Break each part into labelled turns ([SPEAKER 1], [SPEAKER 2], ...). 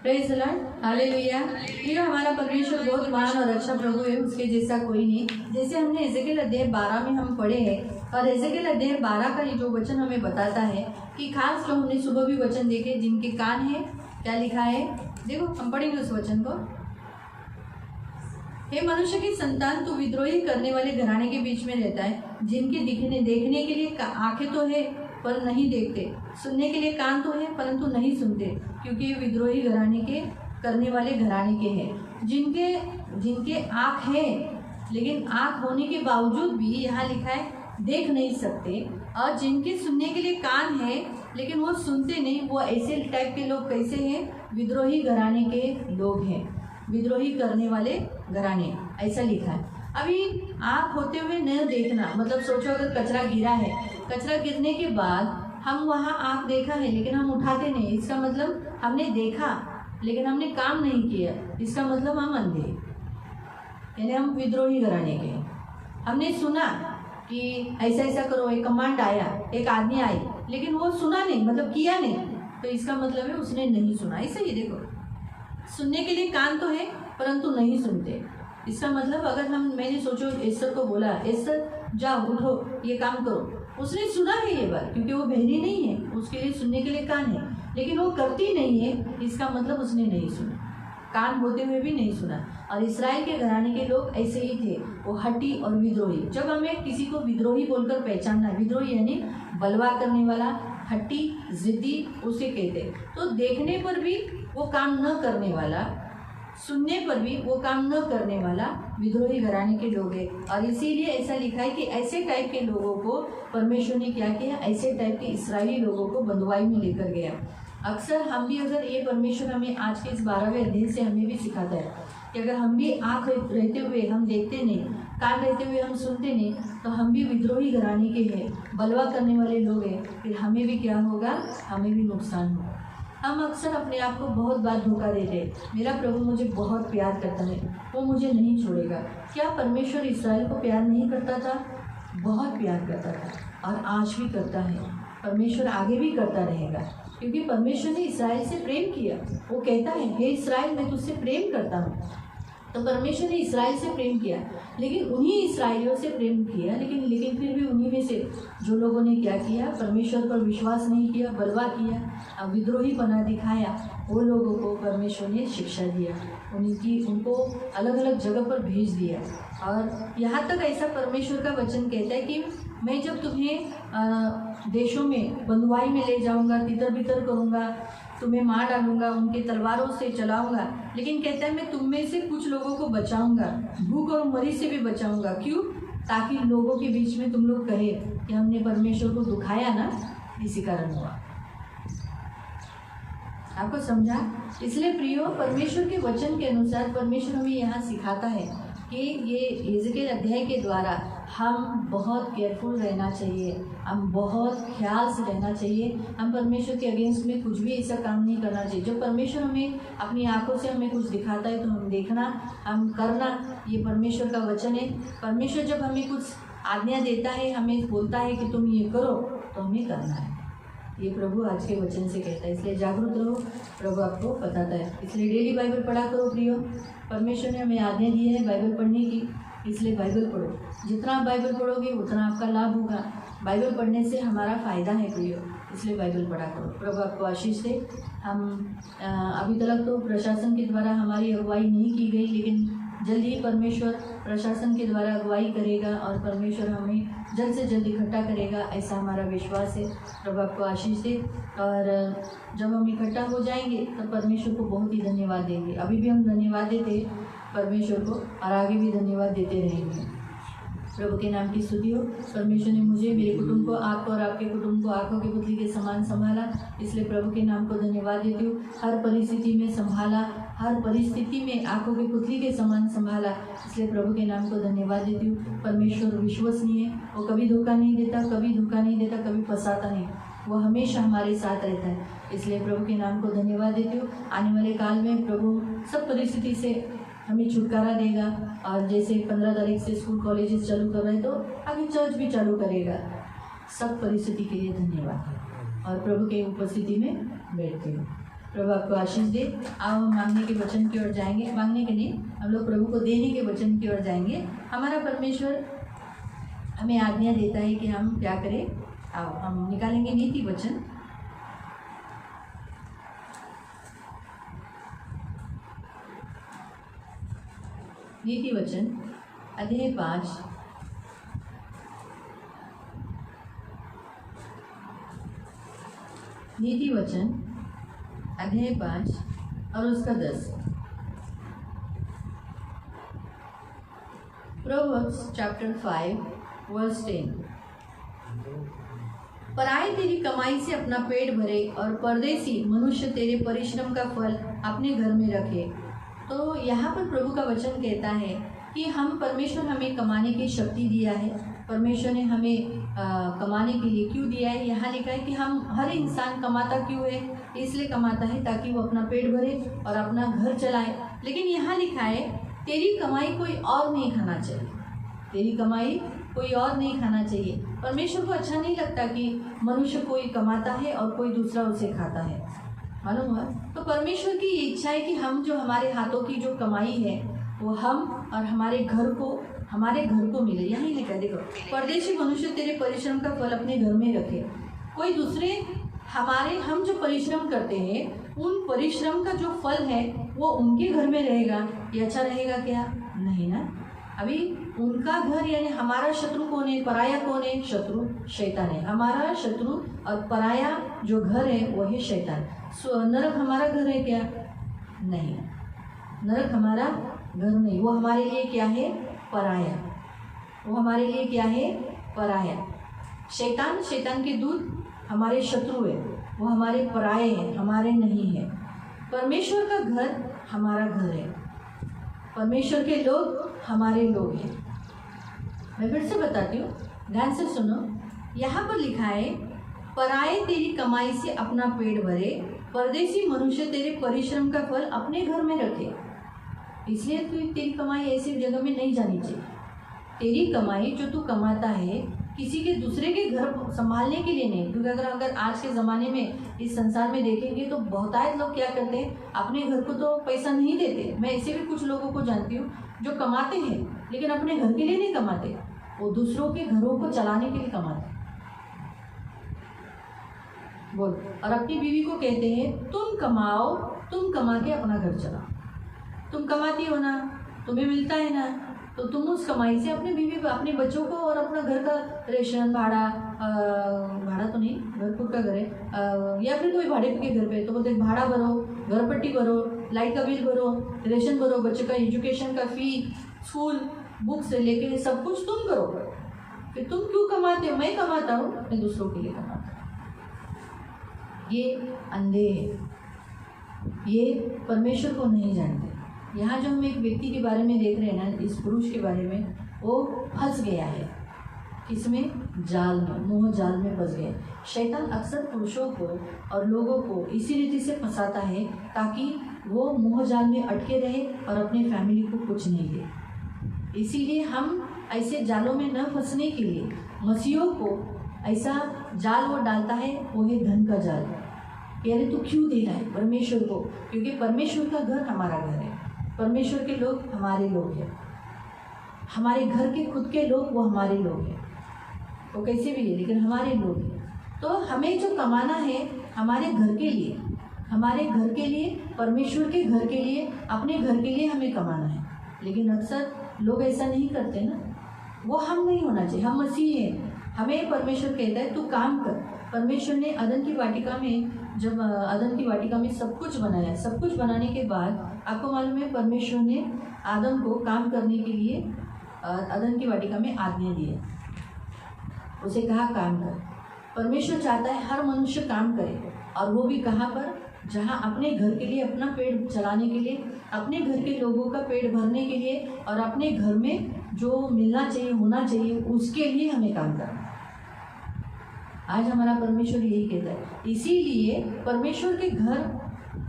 [SPEAKER 1] Praise the Lord, hallelujah. ये हमारा परमेश्वर बहुत महान और अच्छा प्रभु है, उसके जैसा कोई नहीं। जैसे हमने एजेकिएल अध्याय 12 में हम पढ़े हैं, और एजेकिएल अध्याय 12 का ये जो वचन हमें बताता है कि खास जो हमने सुबह भी वचन देखे, जिनके कान है, क्या लिखा है, देखो हम पढ़ेंगे उस वचन को। हे मनुष्य की संतान, तू विद्रोही करने वाले घराने के बीच में रहता है, जिनके देखने के लिए आंखें तो है पर नहीं देखते, सुनने के लिए कान तो है परंतु नहीं सुनते, क्योंकि ये विद्रोही घराने के करने वाले घराने के हैं। जिनके आँख है लेकिन आँख होने के बावजूद भी यहाँ लिखा है देख नहीं सकते, और जिनके सुनने के लिए कान है लेकिन वो सुनते नहीं, वो ऐसे टाइप के लोग कैसे हैं? विद्रोही घराने के लोग हैं, विद्रोही करने वाले घराने, ऐसा लिखा है। अभी आँख होते हुए न देखना, मतलब सोचो अगर कचरा गिरा है, कचरा गिरने के बाद हम वहाँ आँख देखा है लेकिन हम उठाते नहीं, इसका मतलब हमने देखा लेकिन हमने काम नहीं किया, इसका मतलब हम अंधे, यानी हम विद्रोही घराने के। हमने सुना कि ऐसा ऐसा करो, एक कमांड आया, एक आदमी आई, लेकिन वो सुना नहीं, मतलब किया नहीं, तो इसका मतलब है उसने नहीं सुना। ऐसा ही देखो, सुनने के लिए कान तो है परंतु नहीं सुनते, इसका मतलब अगर मैंने सोचो एस्तर को बोला, एस्तर जाओ उठो ये काम करो, उसने सुना है ये बात, क्योंकि वो बहरी नहीं है, उसके लिए सुनने के लिए कान है, लेकिन वो करती नहीं है, इसका मतलब उसने नहीं सुना, कान होते हुए भी नहीं सुना। और इस्राएल के घराने के लोग ऐसे ही थे, वो हठी और विद्रोही। जब हमें किसी को विद्रोही बोलकर पहचानना, विद्रोही यानी बलवा करने वाला, हट्टी, जिद्दी, उसे कहते। तो देखने पर भी वो काम न करने वाला, सुनने पर भी वो काम न करने वाला विद्रोही घराने के लोग हैं। और इसीलिए ऐसा लिखा है कि ऐसे टाइप के लोगों को परमेश्वर ने क्या किया, ऐसे टाइप के इस्राएली लोगों को बंधुआई में लेकर गया। अक्सर हम भी, अगर ये परमेश्वर हमें आज के इस 12वें अध्याय से हमें भी सिखाता है कि अगर हम भी आँख रहते हुए हम देखते नहीं, कान रहते हुए हम सुनते नहीं, तो हम भी विद्रोही घराने के हैं, बलवा करने वाले लोग हैं, फिर हमें भी क्या होगा, हमें भी नुकसान होगा। हम अक्सर अपने आप को बहुत बार धोखा देते हैं, मेरा प्रभु मुझे बहुत प्यार करता है, वो मुझे नहीं छोड़ेगा। क्या परमेश्वर इस्राएल को प्यार नहीं करता था? बहुत प्यार करता था, और आज भी करता है, परमेश्वर आगे भी करता रहेगा, क्योंकि परमेश्वर ने इस्राएल से प्रेम किया। वो कहता है, हे इस्राएल, मैं तुझसे प्रेम करता हूँ। तो परमेश्वर ने इस्राएल से प्रेम किया, लेकिन उन्हीं इस्राएलियों से प्रेम किया, लेकिन फिर भी उन्हीं में से जो लोगों ने क्या किया, परमेश्वर पर विश्वास नहीं किया, बलवा किया, विद्रोही बना दिखाया, वो लोगों को परमेश्वर ने शिक्षा दिया, उनको अलग अलग जगह पर भेज दिया। और यहाँ तक ऐसा परमेश्वर का वचन कहता है कि मैं जब तुम्हें देशों में बंधुआई में ले जाऊँगा, तितर बितर करूँगा, तुम्हें मार डालूंगा, उनके तलवारों से चलाऊंगा, लेकिन कहता है मैं तुम में से कुछ लोगों को बचाऊंगा, भूख और मरी से भी बचाऊंगा। क्यों? ताकि लोगों के बीच में तुम लोग कहे कि हमने परमेश्वर को दुखाया ना, इसी कारण हुआ। आपको समझा? इसलिए प्रियो, परमेश्वर के वचन के अनुसार परमेश्वर हमें यहाँ सिखाता है कि ये एजेकिएल अध्याय के द्वारा हम बहुत केयरफुल रहना चाहिए, हम बहुत ख्याल से रहना चाहिए, हम परमेश्वर के अगेंस्ट में कुछ भी ऐसा काम नहीं करना चाहिए। जो परमेश्वर हमें अपनी आंखों से हमें कुछ दिखाता है तो हम देखना, हम करना, ये परमेश्वर का वचन है। परमेश्वर जब हमें कुछ आज्ञा देता है, हमें बोलता है कि तुम ये करो, तो हमें करना है। ये प्रभु आज के वचन से कहता है, इसलिए जागरूक रहो, प्रभु आपको बताता है। इसलिए डेली बाइबल पढ़ा करो प्रियो, परमेश्वर ने हमें आज्ञा दी है बाइबल पढ़ने की, इसलिए बाइबल पढ़ो। जितना आप बाइबल पढ़ोगे उतना आपका लाभ होगा, बाइबल पढ़ने से हमारा फ़ायदा है प्रियो, इसलिए बाइबल पढ़ा करो। प्रभु आपको आशीष दे। हम अभी तक तो प्रशासन के द्वारा हमारी अगुवाई नहीं की गई, लेकिन जल्द ही परमेश्वर प्रशासन के द्वारा अगुवाई करेगा और परमेश्वर हमें जल्द से जल्द इकट्ठा करेगा, ऐसा हमारा विश्वास है। प्रभु आपको आशीष दे। और जब हम इकट्ठा हो जाएंगे तो परमेश्वर को बहुत ही धन्यवाद देंगे। अभी भी हम धन्यवाद देते परमेश्वर को और आगे भी धन्यवाद देते रहेंगे। प्रभु के नाम की स्तुति हो। परमेश्वर ने मुझे, मेरे कुटुंब को, आपको और आपके कुटुंब को आंखों की पुतली के समान संभाला, इसलिए प्रभु के नाम को धन्यवाद देती हूँ। हर परिस्थिति में संभाला, हर परिस्थिति में आंखों की पुतली के समान संभाला, इसलिए प्रभु के नाम को धन्यवाद देती हूँ। परमेश्वर विश्वसनीय है, वो कभी धोखा नहीं देता, कभी धोखा नहीं देता, कभी फंसाता नहीं, वो हमेशा हमारे साथ रहता है, इसलिए प्रभु के नाम को धन्यवाद देती हूँ। आने वाले काल में प्रभु सब परिस्थिति से हमें छुटकारा देगा, और जैसे 15 तारीख से स्कूल कॉलेजेस चालू कर रहे हैं तो आगे चर्च भी चालू करेगा। सब परिस्थिति के लिए धन्यवाद, और प्रभु के उपस्थिति में बैठते हूँ। प्रभु आपको आशीष दे। अब हम मांगने के वचन की ओर जाएंगे, मांगने के नहीं, हम लोग प्रभु को देने के वचन की ओर जाएंगे। हमारा परमेश्वर हमें आज्ञा देता है कि हम क्या करें। आओ हम निकालेंगे नीति वचन। नीति वचन अध्याय 5 नीति वचन अध्याय 5 और उसका 10। Proverbs chapter 5 verse 10। पराए तेरी कमाई से अपना पेट भरे और परदेसी मनुष्य तेरे परिश्रम का फल अपने घर में रखे। तो यहाँ पर प्रभु का वचन कहता है कि हम परमेश्वर हमें कमाने की शक्ति दिया है। परमेश्वर ने हमें कमाने के लिए क्यों दिया है, यहाँ लिखा है कि हम हर इंसान कमाता क्यों है, इसलिए कमाता है ताकि वो अपना पेट भरे और अपना घर चलाए। लेकिन यहाँ लिखा है तेरी कमाई कोई और नहीं खाना चाहिए, तेरी कमाई कोई और नहीं खाना चाहिए। परमेश्वर को अच्छा नहीं लगता कि मनुष्य कोई कमाता है और कोई दूसरा उसे खाता है, मालूम हुआ। तो परमेश्वर की ये इच्छा है कि हम जो हमारे हाथों की जो कमाई है वो हम और हमारे घर को मिले। यही लिखा है, देखो, परदेशी मनुष्य तेरे परिश्रम का फल अपने घर में रखे। कोई दूसरे हम जो परिश्रम करते हैं उन परिश्रम का जो फल है वो उनके घर में रहेगा, ये अच्छा रहेगा क्या? नहीं ना। अभी उनका घर यानी हमारा शत्रु कौन है? पराया कौन है? शत्रु शैतान है। हमारा शत्रु और पराया जो घर है वो है शैतान। नरक हमारा घर है क्या? नहीं, नरक हमारा घर नहीं, वो हमारे लिए क्या है? पराया। वो हमारे लिए क्या है? पराया। शैतान के दूत हमारे शत्रु है, वो हमारे पराये हैं, हमारे नहीं है। परमेश्वर का घर हमारा घर है, परमेश्वर के लोग हमारे लोग हैं। मैं फिर से बताती हूँ, ध्यान से सुनो। यहाँ पर लिखा है पराये तेरी कमाई से अपना पेट भरे, परदेसी मनुष्य तेरे परिश्रम का फल अपने घर में रखे। इसलिए तेरी कमाई ऐसी जगह में नहीं जानी चाहिए। तेरी कमाई जो तू कमाता है किसी के दूसरे के घर संभालने के लिए नहीं। क्योंकि अगर आज के ज़माने में इस संसार में देखेंगे तो बहुतायत लोग क्या करते हैं, अपने घर को तो पैसा नहीं देते। मैं ऐसे भी कुछ लोगों को जानती हूँ जो कमाते हैं लेकिन अपने घर के लिए नहीं कमाते, वो दूसरों के घरों को चलाने के लिए कमाते। बोल, और अपनी बीवी को कहते हैं तुम कमाओ, तुम कमा के अपना घर चलाओ। तुम कमाती हो ना, तुम्हें मिलता है ना, तो तुम उस कमाई से अपने बीवी, अपने बच्चों को और अपना घर का रेशन भाड़ा तो नहीं, घर खुद का घर है, या फिर कोई भाड़े के घर पे तो बोलते भाड़ा भरो, घर पट्टी भरो, लाइट का बिल भरो, रेशन भरो, बच्चों का एजुकेशन का फी, स्कूल बुक से लेके सब कुछ तुम करो। फिर तुम क्यों कमाते हो? मैं कमाता हूँ, मैं दूसरों के लिए कमाता हूँ। ये अंधे हैं, ये परमेश्वर को नहीं जानते। यहाँ जो हम एक व्यक्ति के बारे में देख रहे हैं ना, इस पुरुष के बारे में, वो फंस गया है किसमें? जाल में, मोह जाल में फंस गया। शैतान अक्सर पुरुषों को और लोगों को इसी रीति से फंसाता है ताकि वो मोह जाल में अटके रहे और अपने फैमिली को कुछ नहीं दे। इसीलिए हम ऐसे जालों में न फंसने के लिए मसीहों को ऐसा जाल वो डालता है, वो है धन का जाल। कह रहे तू क्यों दे रहा है परमेश्वर को? क्योंकि परमेश्वर का घर हमारा घर है, परमेश्वर के लोग हमारे लोग हैं, हमारे घर के खुद के लोग वो हमारे लोग हैं, वो कैसे भी है लेकिन हमारे लोग हैं। तो हमें जो कमाना है हमारे घर के लिए, हमारे घर के लिए, परमेश्वर के घर के लिए, अपने घर के लिए हमें कमाना है। लेकिन अक्सर लोग ऐसा नहीं करते ना, वो हम नहीं होना चाहिए। हम मसीह हैं, हमें परमेश्वर कहता है तू काम कर। परमेश्वर ने अदन की वाटिका में, जब अदन की वाटिका में सब कुछ बनाया, सब कुछ बनाने के बाद आपको मालूम है परमेश्वर ने आदम को काम करने के लिए अदन की वाटिका में आज्ञा दी है, उसे कहा काम कर। परमेश्वर चाहता है हर मनुष्य काम करे, और वो भी कहाँ पर? जहाँ अपने घर के लिए, अपना पेट चलाने के लिए, अपने घर के लोगों का पेट भरने के लिए, और अपने घर में जो मिलना चाहिए, होना चाहिए, उसके लिए हमें काम करना। आज हमारा परमेश्वर यही कहता है। इसीलिए परमेश्वर के घर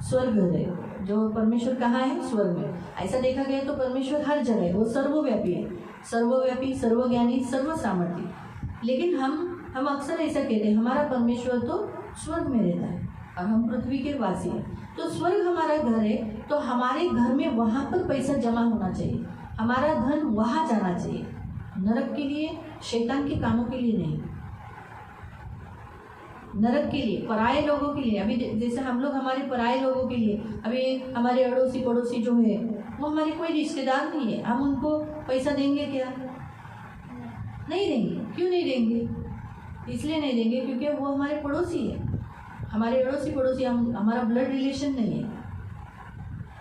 [SPEAKER 1] स्वर्ग है। जो परमेश्वर कहाँ है? स्वर्ग में। ऐसा देखा गया तो परमेश्वर हर जगह है, वो सर्वव्यापी है, सर्वव्यापी, सर्वज्ञानी, सर्वसामर्थी। लेकिन हम अक्सर ऐसा कहते हैं हमारा परमेश्वर तो स्वर्ग में रहता है और हम पृथ्वी के वासी हैं। तो स्वर्ग हमारा घर है, तो हमारे घर में वहाँ पर पैसा जमा होना चाहिए, हमारा धन वहाँ जाना चाहिए, नरक के लिए, शैतान के कामों के लिए नहीं। नरक के लिए, पराये लोगों के लिए। अभी जैसे हम लोग हमारे पराये लोगों के लिए, अभी हमारे अड़ोसी पड़ोसी जो है वो हमारे कोई रिश्तेदार नहीं है, हम उनको पैसा देंगे क्या? नहीं देंगे। क्यों नहीं देंगे? इसलिए नहीं देंगे क्योंकि वो हमारे पड़ोसी है, हमारे अड़ोसी पड़ोसी, हम हमारा ब्लड रिलेशन नहीं है।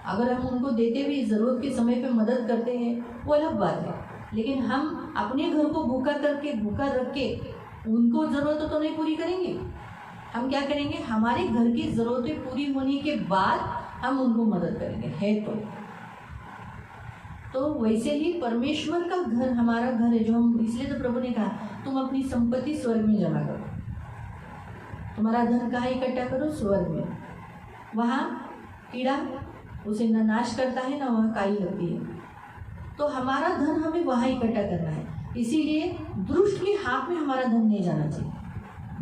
[SPEAKER 1] अगर हम उनको देते भी, ज़रूरत के समय पे मदद करते हैं, वो अलग बात है, लेकिन हम अपने घर को भूखा रख के उनको ज़रूरत तो नहीं पूरी करेंगे। हम क्या करेंगे? हमारे घर की ज़रूरतें पूरी होने के बाद हम उनको मदद करेंगे, है तो वैसे ही परमेश्वर का घर हमारा घर है, जो हम, इसलिए तो प्रभु ने कहा तुम अपनी संपत्ति स्वर्ग में जमा करो, तुम्हारा धन कहाँ इकट्ठा करो? स्वर्ग में। वहाँ कीड़ा उसे न नाश करता है, ना वहाँ काई लगती है। तो हमारा धन हमें वहाँ इकट्ठा करना है। इसीलिए दुष्ट के हाथ में हमारा धन नहीं जाना चाहिए,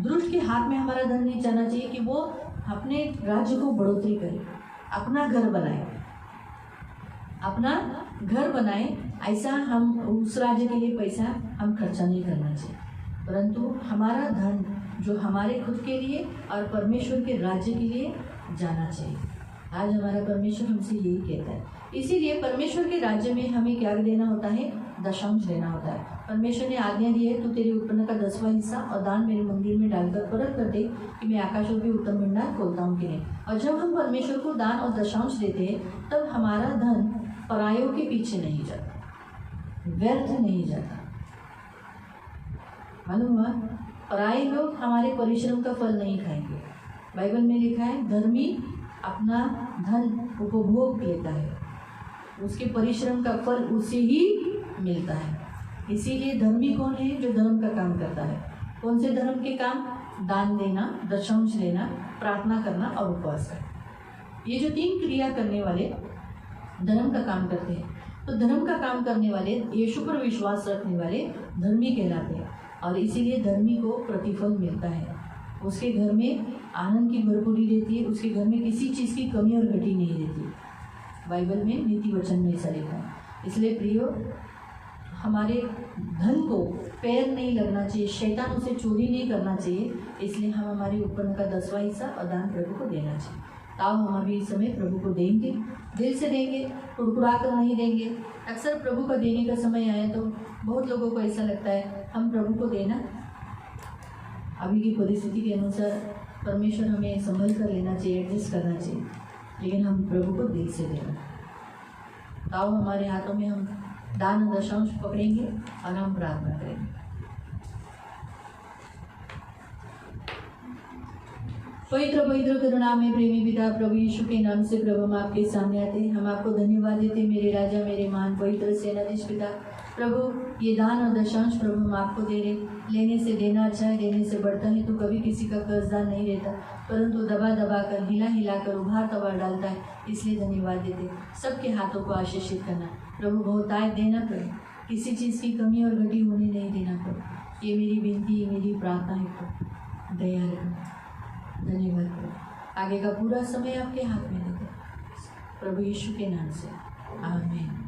[SPEAKER 1] दुष्ट के हाथ में हमारा धन नहीं जाना चाहिए कि वो अपने राज्य को बढ़ोतरी करे, अपना घर बनाए। ऐसा हम उस राज्य के लिए पैसा हम खर्चा नहीं करना चाहिए, परंतु हमारा धन जो हमारे खुद के लिए और परमेश्वर के राज्य के लिए जाना चाहिए। आज हमारा परमेश्वर हमसे यही कहता है। इसीलिए परमेश्वर के राज्य में हमें क्या देना होता है? दशांश देना होता है। परमेश्वर ने आज्ञा दी है, तू तेरे उत्पन्न का 10वां हिस्सा और दान मेरे मंदिर में डालकर परख कर दे कि मैं आकाशों के उत्तम भंडार खोलता हूँ कि नहीं। और जब हम परमेश्वर को दान और दशांश देते हैं, तब हमारा धन परायों के पीछे नहीं जाता, व्यर्थ नहीं जाता। मालूम हुआ? पराये लोग हमारे परिश्रम का फल नहीं खाएंगे। बाइबल में लिखा है, धर्मी अपना धन उपभोग लेता है, उसके परिश्रम का फल उसे ही मिलता है। इसीलिए धर्मी कौन है? जो धर्म का काम करता है। कौन से धर्म के काम? दान देना, दशांश लेना, प्रार्थना करना और उपवास करना। ये जो 3 क्रिया करने वाले धर्म का काम करते हैं, तो धर्म का काम करने वाले, यीशु पर विश्वास रखने वाले धर्मी कहलाते हैं। और इसीलिए धर्मी को प्रतिफल मिलता है, उसके घर में आनंद की भरपूरी रहती है, उसके घर में किसी चीज़ की कमी और घटी नहीं रहती। बाइबल में नीति वचन में ऐसा लिखा है। इसलिए प्रियो, हमारे धन को पैर नहीं लगना चाहिए, शैतान उसे चोरी नहीं करना चाहिए। इसलिए हम हमारे उत्पन्न का 10वां हिस्सा और दान प्रभु को देना चाहिए। ताऊ हम अभी इस समय प्रभु को देंगे, दिल से देंगे, कुड़कुड़ा कर नहीं देंगे। अक्सर प्रभु का देने का समय आया तो बहुत लोगों को ऐसा लगता है हम प्रभु को देना, अभी की परिस्थिति के अनुसार परमेश्वर हमें संभल कर लेना चाहिए, एडजस्ट करना चाहिए, लेकिन हम प्रभु को दिल से देना। ताऊ हमारे हाथों में हम दान दशांश पकड़ेंगे और हम प्रार्थना करेंगे। पवित्र पवित्र करुणा में प्रेमी पिता प्रभु यीशु के नाम से प्रभु हम आपके सामने आते हैं। हम आपको धन्यवाद देते हैं, मेरे राजा, मेरे महान पवित्र सेनाधीश पिता। प्रभु ये दान और दशांश प्रभु हम आपको दे रहे। लेने से देना अच्छा है, देने से बढ़ता है। तो कभी किसी का कर्जदार नहीं रहता, परंतु दबा दबा कर, हिला हिला कर उभार तबार डालता है। इसलिए धन्यवाद देते। सबके हाथों को आशीषित करना प्रभु, बहुतायत देना प्रभु, किसी चीज़ की कमी और घटी होने नहीं देना प्रभु। ये मेरी विनती, ये मेरी प्रार्थना है प्रभु, दया रखना। धन्यवाद प्रभु। आगे का पूरा समय आपके हाथ में देते प्रभु यीशु के नाम से, आमीन।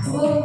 [SPEAKER 2] Oh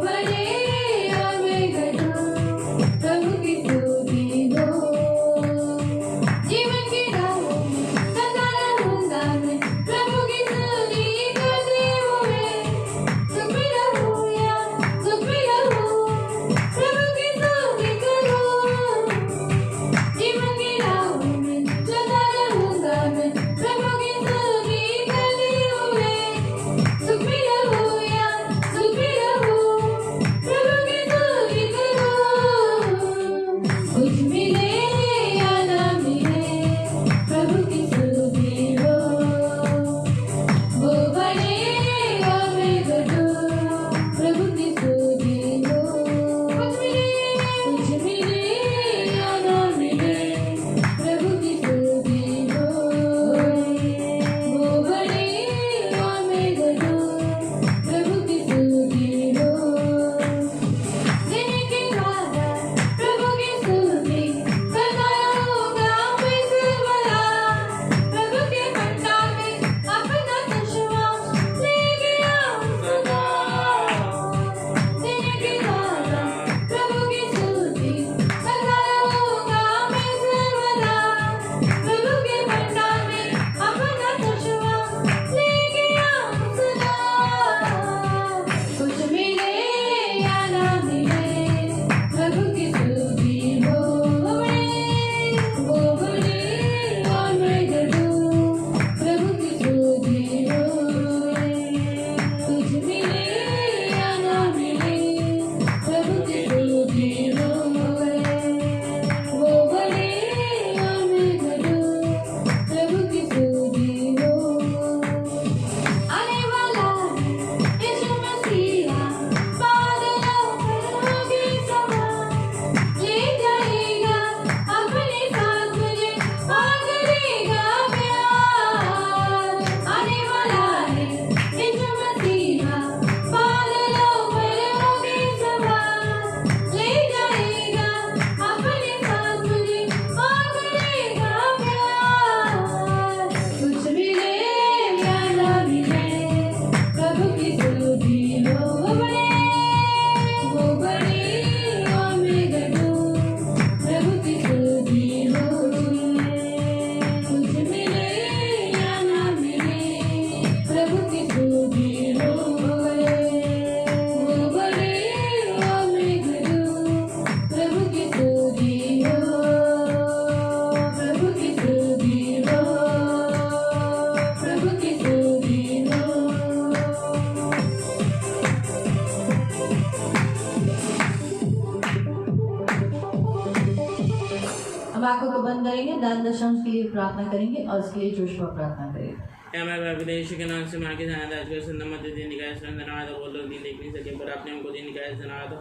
[SPEAKER 1] आंखों को बंद करेंगे, दान दशंश के लिए प्रार्थना करेंगे और उसके लिए जोशुआ प्रार्थना करेंगे।
[SPEAKER 2] हमारे विदेश के नाम से माँ के जाना आज मध्य दिन निकाय धन्यवाद। वो लोग दिन देख नहीं सके पर आपने हमको दिन निकाय धन्यवाद,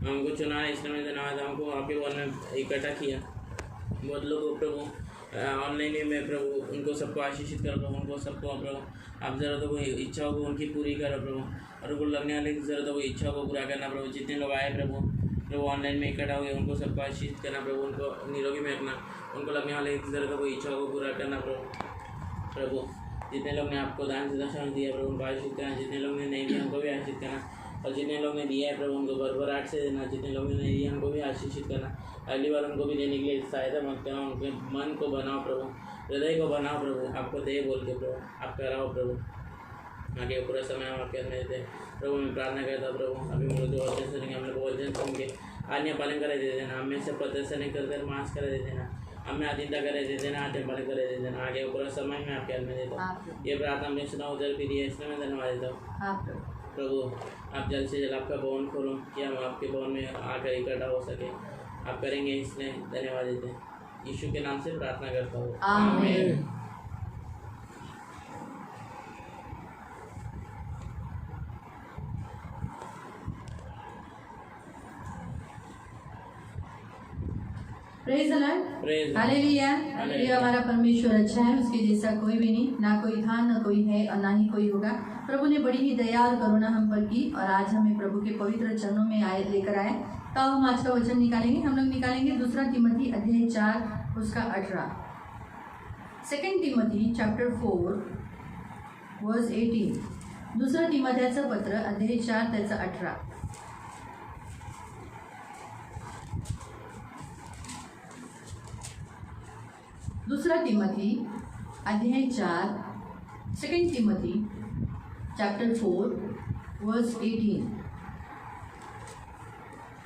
[SPEAKER 2] हमको चुना इसलिए धन्यवाद, हमको आपके वन में इकट्ठा किया। बहुत लोग प्रभु ऑनलाइन में प्रभु उनको सबको आशीषित करो प्रभु, उनको सबको प्रभु आप ज़रूरतों को इच्छाओं को उनकी पूरी करो प्रभु, और उनको लगने वाली ज़रूरतों को इच्छाओं को पूरा करना प्रभु। जितने लोग आए प्रभु ऑनलाइन में इकट्ठा हुए उनको सबको आशीषित करना प्रभु, उनको निरोगी में रखना, उनको लगने वाली ज़रूरतों को इच्छाओं को पूरा करना प्रभु। जितने लोग ने आपको दान से दर्शन दिया प्रभु उनको आशीषित करना, जितने लोग ने नहीं दिया उनको भी आशीषित करना, और जितने लोग ने दिया है प्रभु उनको भरभराट से देना, जितने लोग ने नहीं दिया उनको भी आशीषित करना। अगली बार उनको भी देने के लिए सहायता मत करना, उनके मन को बनाओ प्रभु, हृदय को बनाओ प्रभु, आपको दे बोल के प्रभु आप कराओ प्रभु। आगे पूरा समय हम आपके अंदर देते प्रभु, मैं प्रार्थना करता प्रभु अभी मुझे जो वचन सुनेंगे हम लोग वचन सुन के आज्ञा पालन करा दे देना, हमें से प्रदर्शन नहीं कर मास करा दे देना, हमें आदित्य करे दे देना, आज्ञा पालन करे दे देना। आगे पूरा समय में आपके अंदर देता हूँ, ये प्रार्थना हमने सुना उधर भी दिया, इसलिए मैं धन्यवाद देता हूँ प्रभु। आप जल्द से जल्द आपका भवन खोलो कि हम आपके भवन में आकर इकट्ठा हो सके, आप करेंगे इसलिए धन्यवाद देते हैं। यीशु के नाम से प्रार्थना करता हूँ, आमीन।
[SPEAKER 1] Praise the Lord, hallelujah. Hallelujah. हमारा परमेश्वर अच्छा है, उसके जैसा कोई भी नहीं, ना कोई था ना कोई है और ना ही कोई होगा। प्रभु ने बड़ी ही दया और करुणा हम पर की और आज हमें प्रभु के पवित्र चरणों में लेकर आए। तो हम आज का वचन निकालेंगे, हम लोग निकालेंगे 2 तिमोथी अध्याय 4 उसका 18, 2 तिमोथी चैप्टर 4 वर्स 18, 2 तिमोथेचं पत्र अध्याय 4 त्याचा 18। दूसरा तिमोथी अध्याय 4, 2 तिमोथी चैप्टर 4 वर्स 18।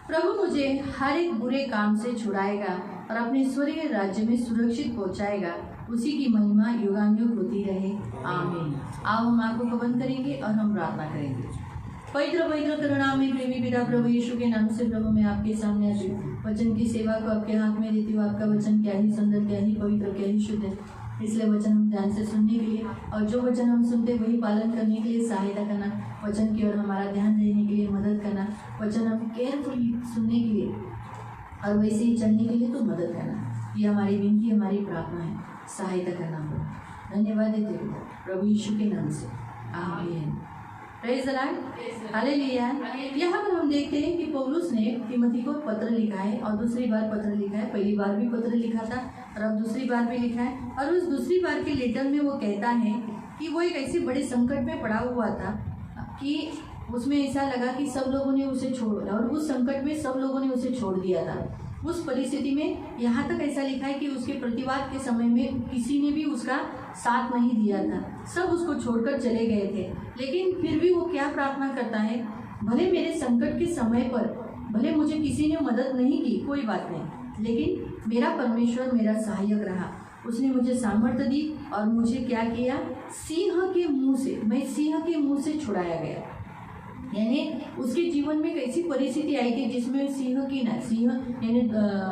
[SPEAKER 1] प्रभु मुझे हर एक बुरे काम से छुड़ाएगा और अपने स्वर्गीय राज्य में सुरक्षित पहुंचाएगा, उसी की महिमा युगानुयुग होती रहे, आमीन। आओ हम आंखों को बंद करेंगे और हम प्रार्थना करेंगे। पवित्र पवित्र करुणामय प्रेमी पिता प्रभु यीशु के नाम से प्रभु मैं आपके सामने आती हूँ, वचन की सेवा को आपके हाथ में देती हूँ। आपका वचन क्या ही सुंदर, क्या ही पवित्र, क्या ही शुद्ध है, इसलिए वचन हम ध्यान से सुनने के लिए और जो वचन हम सुनते वही पालन करने के लिए सहायता करना, वचन की ओर हमारा ध्यान देने के लिए मदद करना, वचन हम केयरफुली सुनने के लिए और वैसे ही चलने के लिए तो मदद करना। ये हमारी विनती, हमारी प्रार्थना है, सहायता करना प्रभु। धन्यवाद देते हुए प्रभु यीशु के नाम से, आमीन। Praise the Lord, hallelujah. यहाँ पर हम देखते हैं कि पौलुस ने तिमोथी को पत्र लिखा है और दूसरी बार पत्र लिखा है। पहली बार भी पत्र लिखा था और अब दूसरी बार भी लिखा है, और उस दूसरी बार के लेटर में वो कहता है कि वो एक ऐसे बड़े संकट में पड़ा हुआ था कि उसमें ऐसा लगा कि सब लोगों ने उसे छोड़, और उस संकट में सब लोगों ने उसे छोड़ दिया था। उस परिस्थिति में यहाँ तक ऐसा लिखा है कि उसके प्रतिवाद के समय में किसी ने भी उसका साथ नहीं दिया था, सब उसको छोड़कर चले गए थे। लेकिन फिर भी वो क्या प्रार्थना करता है, भले मेरे संकट के समय पर भले मुझे किसी ने मदद नहीं की, कोई बात नहीं, लेकिन मेरा परमेश्वर मेरा सहायक रहा, उसने मुझे सामर्थ्य दी और मुझे क्या किया, सिंह के मुंह से, मैं सिंह के मुंह से छुड़ाया गया। यानी उसके जीवन में कैसी परिस्थिति आई थी जिसमें सिंह की ना, सिंह यानी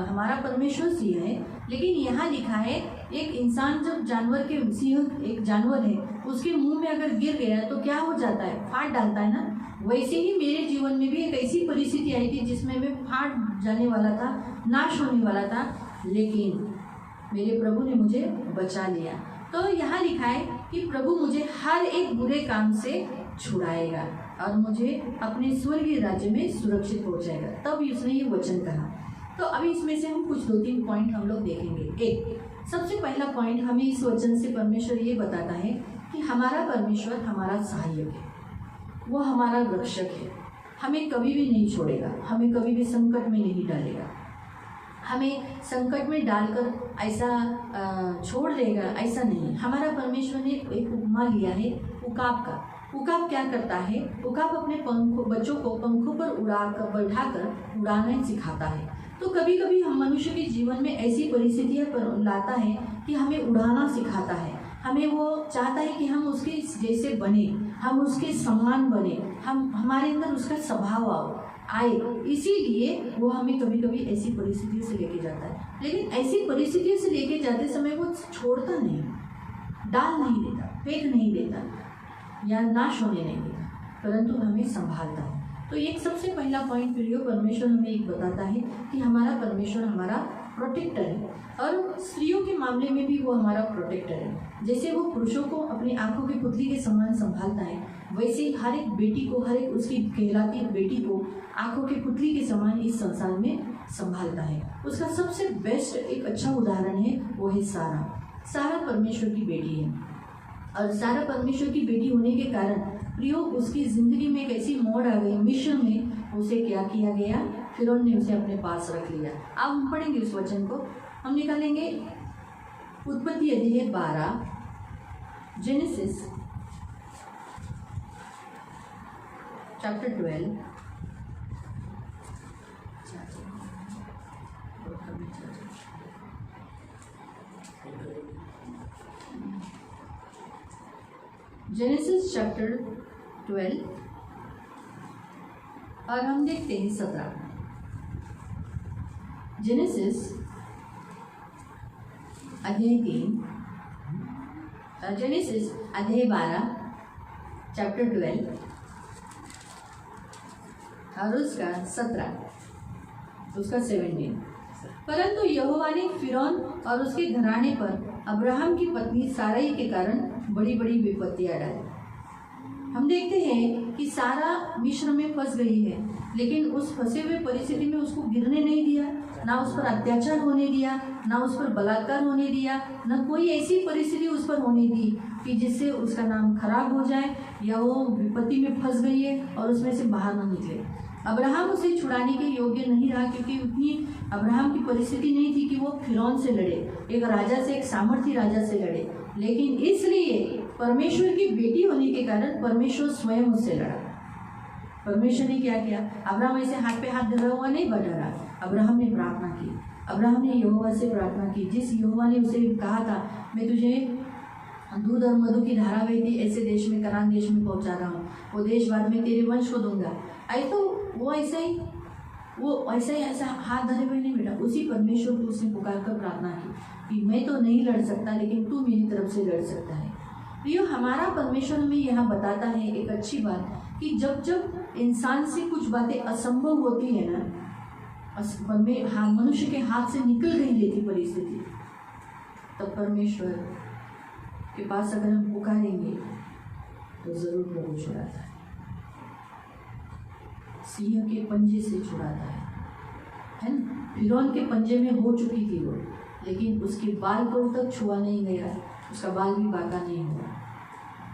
[SPEAKER 1] हमारा परमेश्वर सिंह है, लेकिन यहाँ लिखा है एक इंसान जब जानवर के, सिंह एक जानवर है, उसके मुंह में अगर गिर गया तो क्या हो जाता है, फाड़ डालता है ना। वैसे ही मेरे जीवन में भी एक ऐसी परिस्थिति आई थी जिसमें मैं फाड़ जाने वाला था, नाश होने वाला था, लेकिन मेरे प्रभु ने मुझे बचा लिया। तो यहाँ लिखा है कि प्रभु मुझे हर एक बुरे काम से छुड़ाएगा और मुझे अपने स्वर्गीय राज्य में सुरक्षित पहुंचाएगा। तब उसने ये वचन कहा। तो अभी इसमें से हम कुछ 2-3 पॉइंट हम लोग देखेंगे। एक, सबसे पहला पॉइंट हमें इस वचन से परमेश्वर ये बताता है कि हमारा परमेश्वर हमारा सहायक है, वो हमारा रक्षक है, हमें कभी भी नहीं छोड़ेगा, हमें कभी भी संकट में नहीं डालेगा, हमें संकट में डालकर ऐसा छोड़ देगा, ऐसा नहीं। हमारा परमेश्वर ने एक उपमा लिया है उकाब का। उकाब क्या करता है, उकाब अपने बच्चों को पंखों पर बैठाकर उड़ाना सिखाता है। तो कभी कभी हम मनुष्य के जीवन में ऐसी परिस्थितियाँ पर लाता है कि हमें उड़ाना सिखाता है, हमें वो चाहता है कि हम उसके जैसे बने, हम उसके समान बने, हमारे अंदर उसका स्वभाव आओ। आए, इसीलिए वो हमें कभी कभी ऐसी परिस्थितियों से लेके जाता है। लेकिन ऐसी परिस्थितियों से लेके जाते समय वो छोड़ता नहीं, डाल नहीं देता, फेंक नहीं देता या नाश होने नहीं देता, परंतु हमें संभालता है। तो एक सबसे पहला पॉइंट प्रियो, परमेश्वर हमें एक बताता है कि हमारा परमेश्वर हमारा प्रोटेक्टर है, और स्त्रियों के मामले में भी वो हमारा प्रोटेक्टर है। जैसे वो पुरुषों को अपनी आंखों की पुतली के समान संभालता है, वैसे ही हर एक बेटी को, हर एक उसकी कहलाती बेटी को आंखों की पुतली के समान इस संसार में संभालता है। उसका सबसे बेस्ट एक अच्छा उदाहरण है, वो है सारा। सारा परमेश्वर की बेटी है, और सारा परमेश्वर की बेटी होने के कारण प्रियो उसकी ज़िंदगी में एक ऐसी मोड़ आ गई, मिशन में उसे क्या किया गया, फिरौन ने उसे अपने पास रख लिया। अब हम पढ़ेंगे उस वचन को, हम निकालेंगे उत्पत्ति अध्याय 12, जेनेसिस चैप्टर 12, जेनेसिस चैप्टर 12 और हम देखते हैं 17। जेनेसिस अध्याय 3, जेनेसिस अध्याय 12 चैप्टर 12 और उसका 17, उसका 17। परंतु यहोवा ने फिरौन और उसके घराने पर अब्राहम की पत्नी साराई के कारण बड़ी बड़ी विपत्तियां डाली। हम देखते हैं कि सारा मिस्र में फंस गई है, लेकिन उस फंसे हुए परिस्थिति में उसको गिरने नहीं दिया, ना उस पर अत्याचार होने दिया, ना उस पर बलात्कार होने दिया, ना कोई ऐसी परिस्थिति उस पर होने दी कि जिससे उसका नाम खराब हो जाए या वो विपत्ति में फंस गई है और उसमें से बाहर न निकले। अब्राहम उसे छुड़ाने के योग्य नहीं रहा, क्योंकि उतनी अब्राहम की परिस्थिति नहीं थी कि वो फिरौन से लड़े, एक राजा से, एक सामर्थी राजा से लड़े। लेकिन इसलिए परमेश्वर की बेटी होने के कारण परमेश्वर स्वयं उससे लड़ा। परमेश्वर ने क्या किया, अब्राहम ऐसे हाथ पे हाथ धरा हुआ नहीं बैठा रहा, अब्राहम ने प्रार्थना की, अब्राहम ने यहोवा से प्रार्थना की। जिस यहोवा ने उसे कहा था, मैं तुझे दूध और मधु की धारा बहती ऐसे देश में, कनान देश में पहुंचा रहा हूँ, वो देश बाद में तेरे वंश को दूंगा। आई तो वो ऐसा ही ऐसा हाथ धरे हुए नहीं बैठा, उसी परमेश्वर को उसने पुकार कर प्रार्थना की कि मैं तो नहीं लड़ सकता, लेकिन तू मेरी तरफ से लड़ सकता है। प्रियो, हमारा परमेश्वर हमें यहाँ बताता है एक अच्छी बात कि जब जब इंसान से कुछ बातें असंभव होती है ना, मनुष्य के हाथ से निकल गई लेती परिस्थिति, तब परमेश्वर के पास अगर हम पुकारेंगे तो जरूर प्रभु छुड़ाता है। सिंह के पंजे से छुड़ाता है ना। फिरौन के पंजे में हो चुकी थी वो, लेकिन उसके बाल को तक छुआ नहीं गया, उसका बाल भी बाका नहीं हुआ।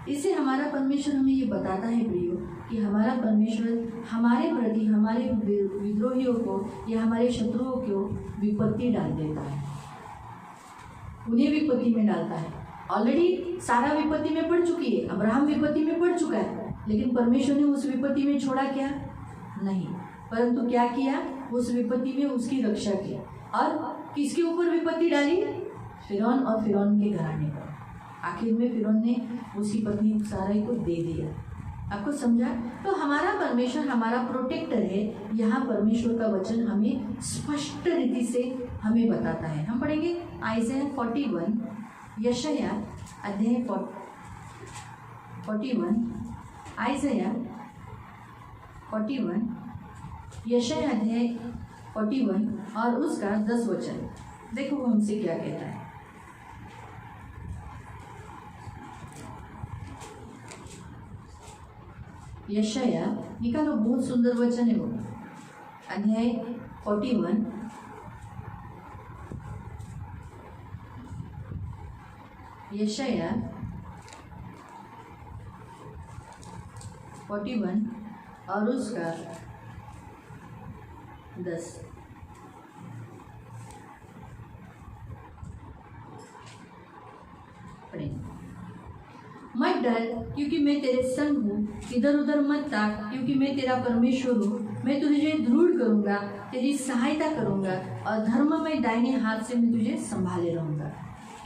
[SPEAKER 1] इससे हमारा परमेश्वर हमें ये बताता है प्रियो कि हमारा परमेश्वर हमारे प्रति, हमारे विद्रोहियों को या हमारे शत्रुओं को विपत्ति डाल देता है, उन्हें विपत्ति में डालता है। ऑलरेडी सारा विपत्ति में पड़ चुकी है, अब्राहम विपत्ति में पड़ चुका है, लेकिन परमेश्वर ने उस विपत्ति में छोड़ा क्या? नहीं, परंतु क्या किया? उस विपत्ति में उसकी रक्षा की। और किसके ऊपर विपत्ति डाली? फिरौन और फिरौन के घराने पर। आखिर में फिरौन ने उसकी पत्नी साराई को दे दिया। आपको समझा? तो हमारा परमेश्वर हमारा प्रोटेक्टर है। यहाँ परमेश्वर का वचन हमें स्पष्ट रीति से हमें बताता है। हम पढ़ेंगे आइज़ाया 41, यशाया अध्याय 41, आइज़ाया 41, यशाया अध्याय 41 और उसका 10 वचन। देखो वो हमसे क्या कहता है। यशाया निकालो, बहुत सुंदर वचन है वो। अध्याय 41, यशाया 41 और उसका 10। मत डर, क्योंकि मैं तेरे संग हूँ, इधर उधर मत ताक, क्योंकि मैं तेरा परमेश्वर हूँ। मैं तुझे दृढ़ करूँगा, तेरी सहायता करूँगा और धर्म में दाहिने हाथ से मैं तुझे संभाले रहूँगा।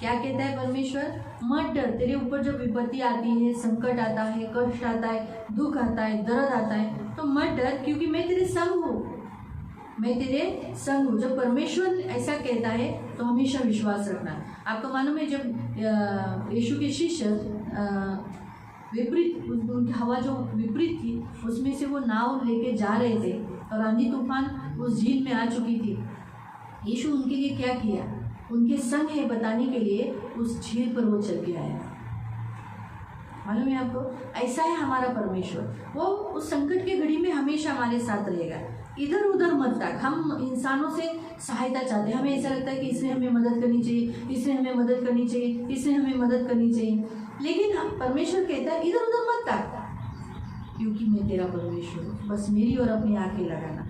[SPEAKER 1] क्या कहता है परमेश्वर? मत डर। तेरे ऊपर जब विपत्ति आती है, संकट आता है, कष्ट आता है, दुख आता है, दर्द आता है, तो मत डर, क्योंकि मैं तेरे संग हूँ, मैं तेरे संग हूँ। जब परमेश्वर ऐसा कहता है तो हमेशा विश्वास रखना। आपको मालूम है जब यीशु के शिष्य विपरीत, उनकी हवा जो विपरीत थी, उसमें से वो नाव लेके जा रहे थे और आंधी तूफान उस झील में आ चुकी थी, यीशु उनके लिए क्या किया? उनके संग है बताने के लिए उस झील पर वो चल के आया। मालूम है आपको? ऐसा है हमारा परमेश्वर, वो उस संकट की घड़ी में हमेशा हमारे साथ रहेगा। इधर उधर मत ताक। हम इंसानों से सहायता चाहते हैं, हमें ऐसा लगता है कि इसने हमें मदद करनी चाहिए, इसने हमें मदद करनी चाहिए, इसने हमें मदद करनी चाहिए, लेकिन परमेश्वर कहता है इधर उधर मत ताक, क्योंकि मैं तेरा परमेश्वर हूँ। बस मेरी और अपनी आंखें लगाना,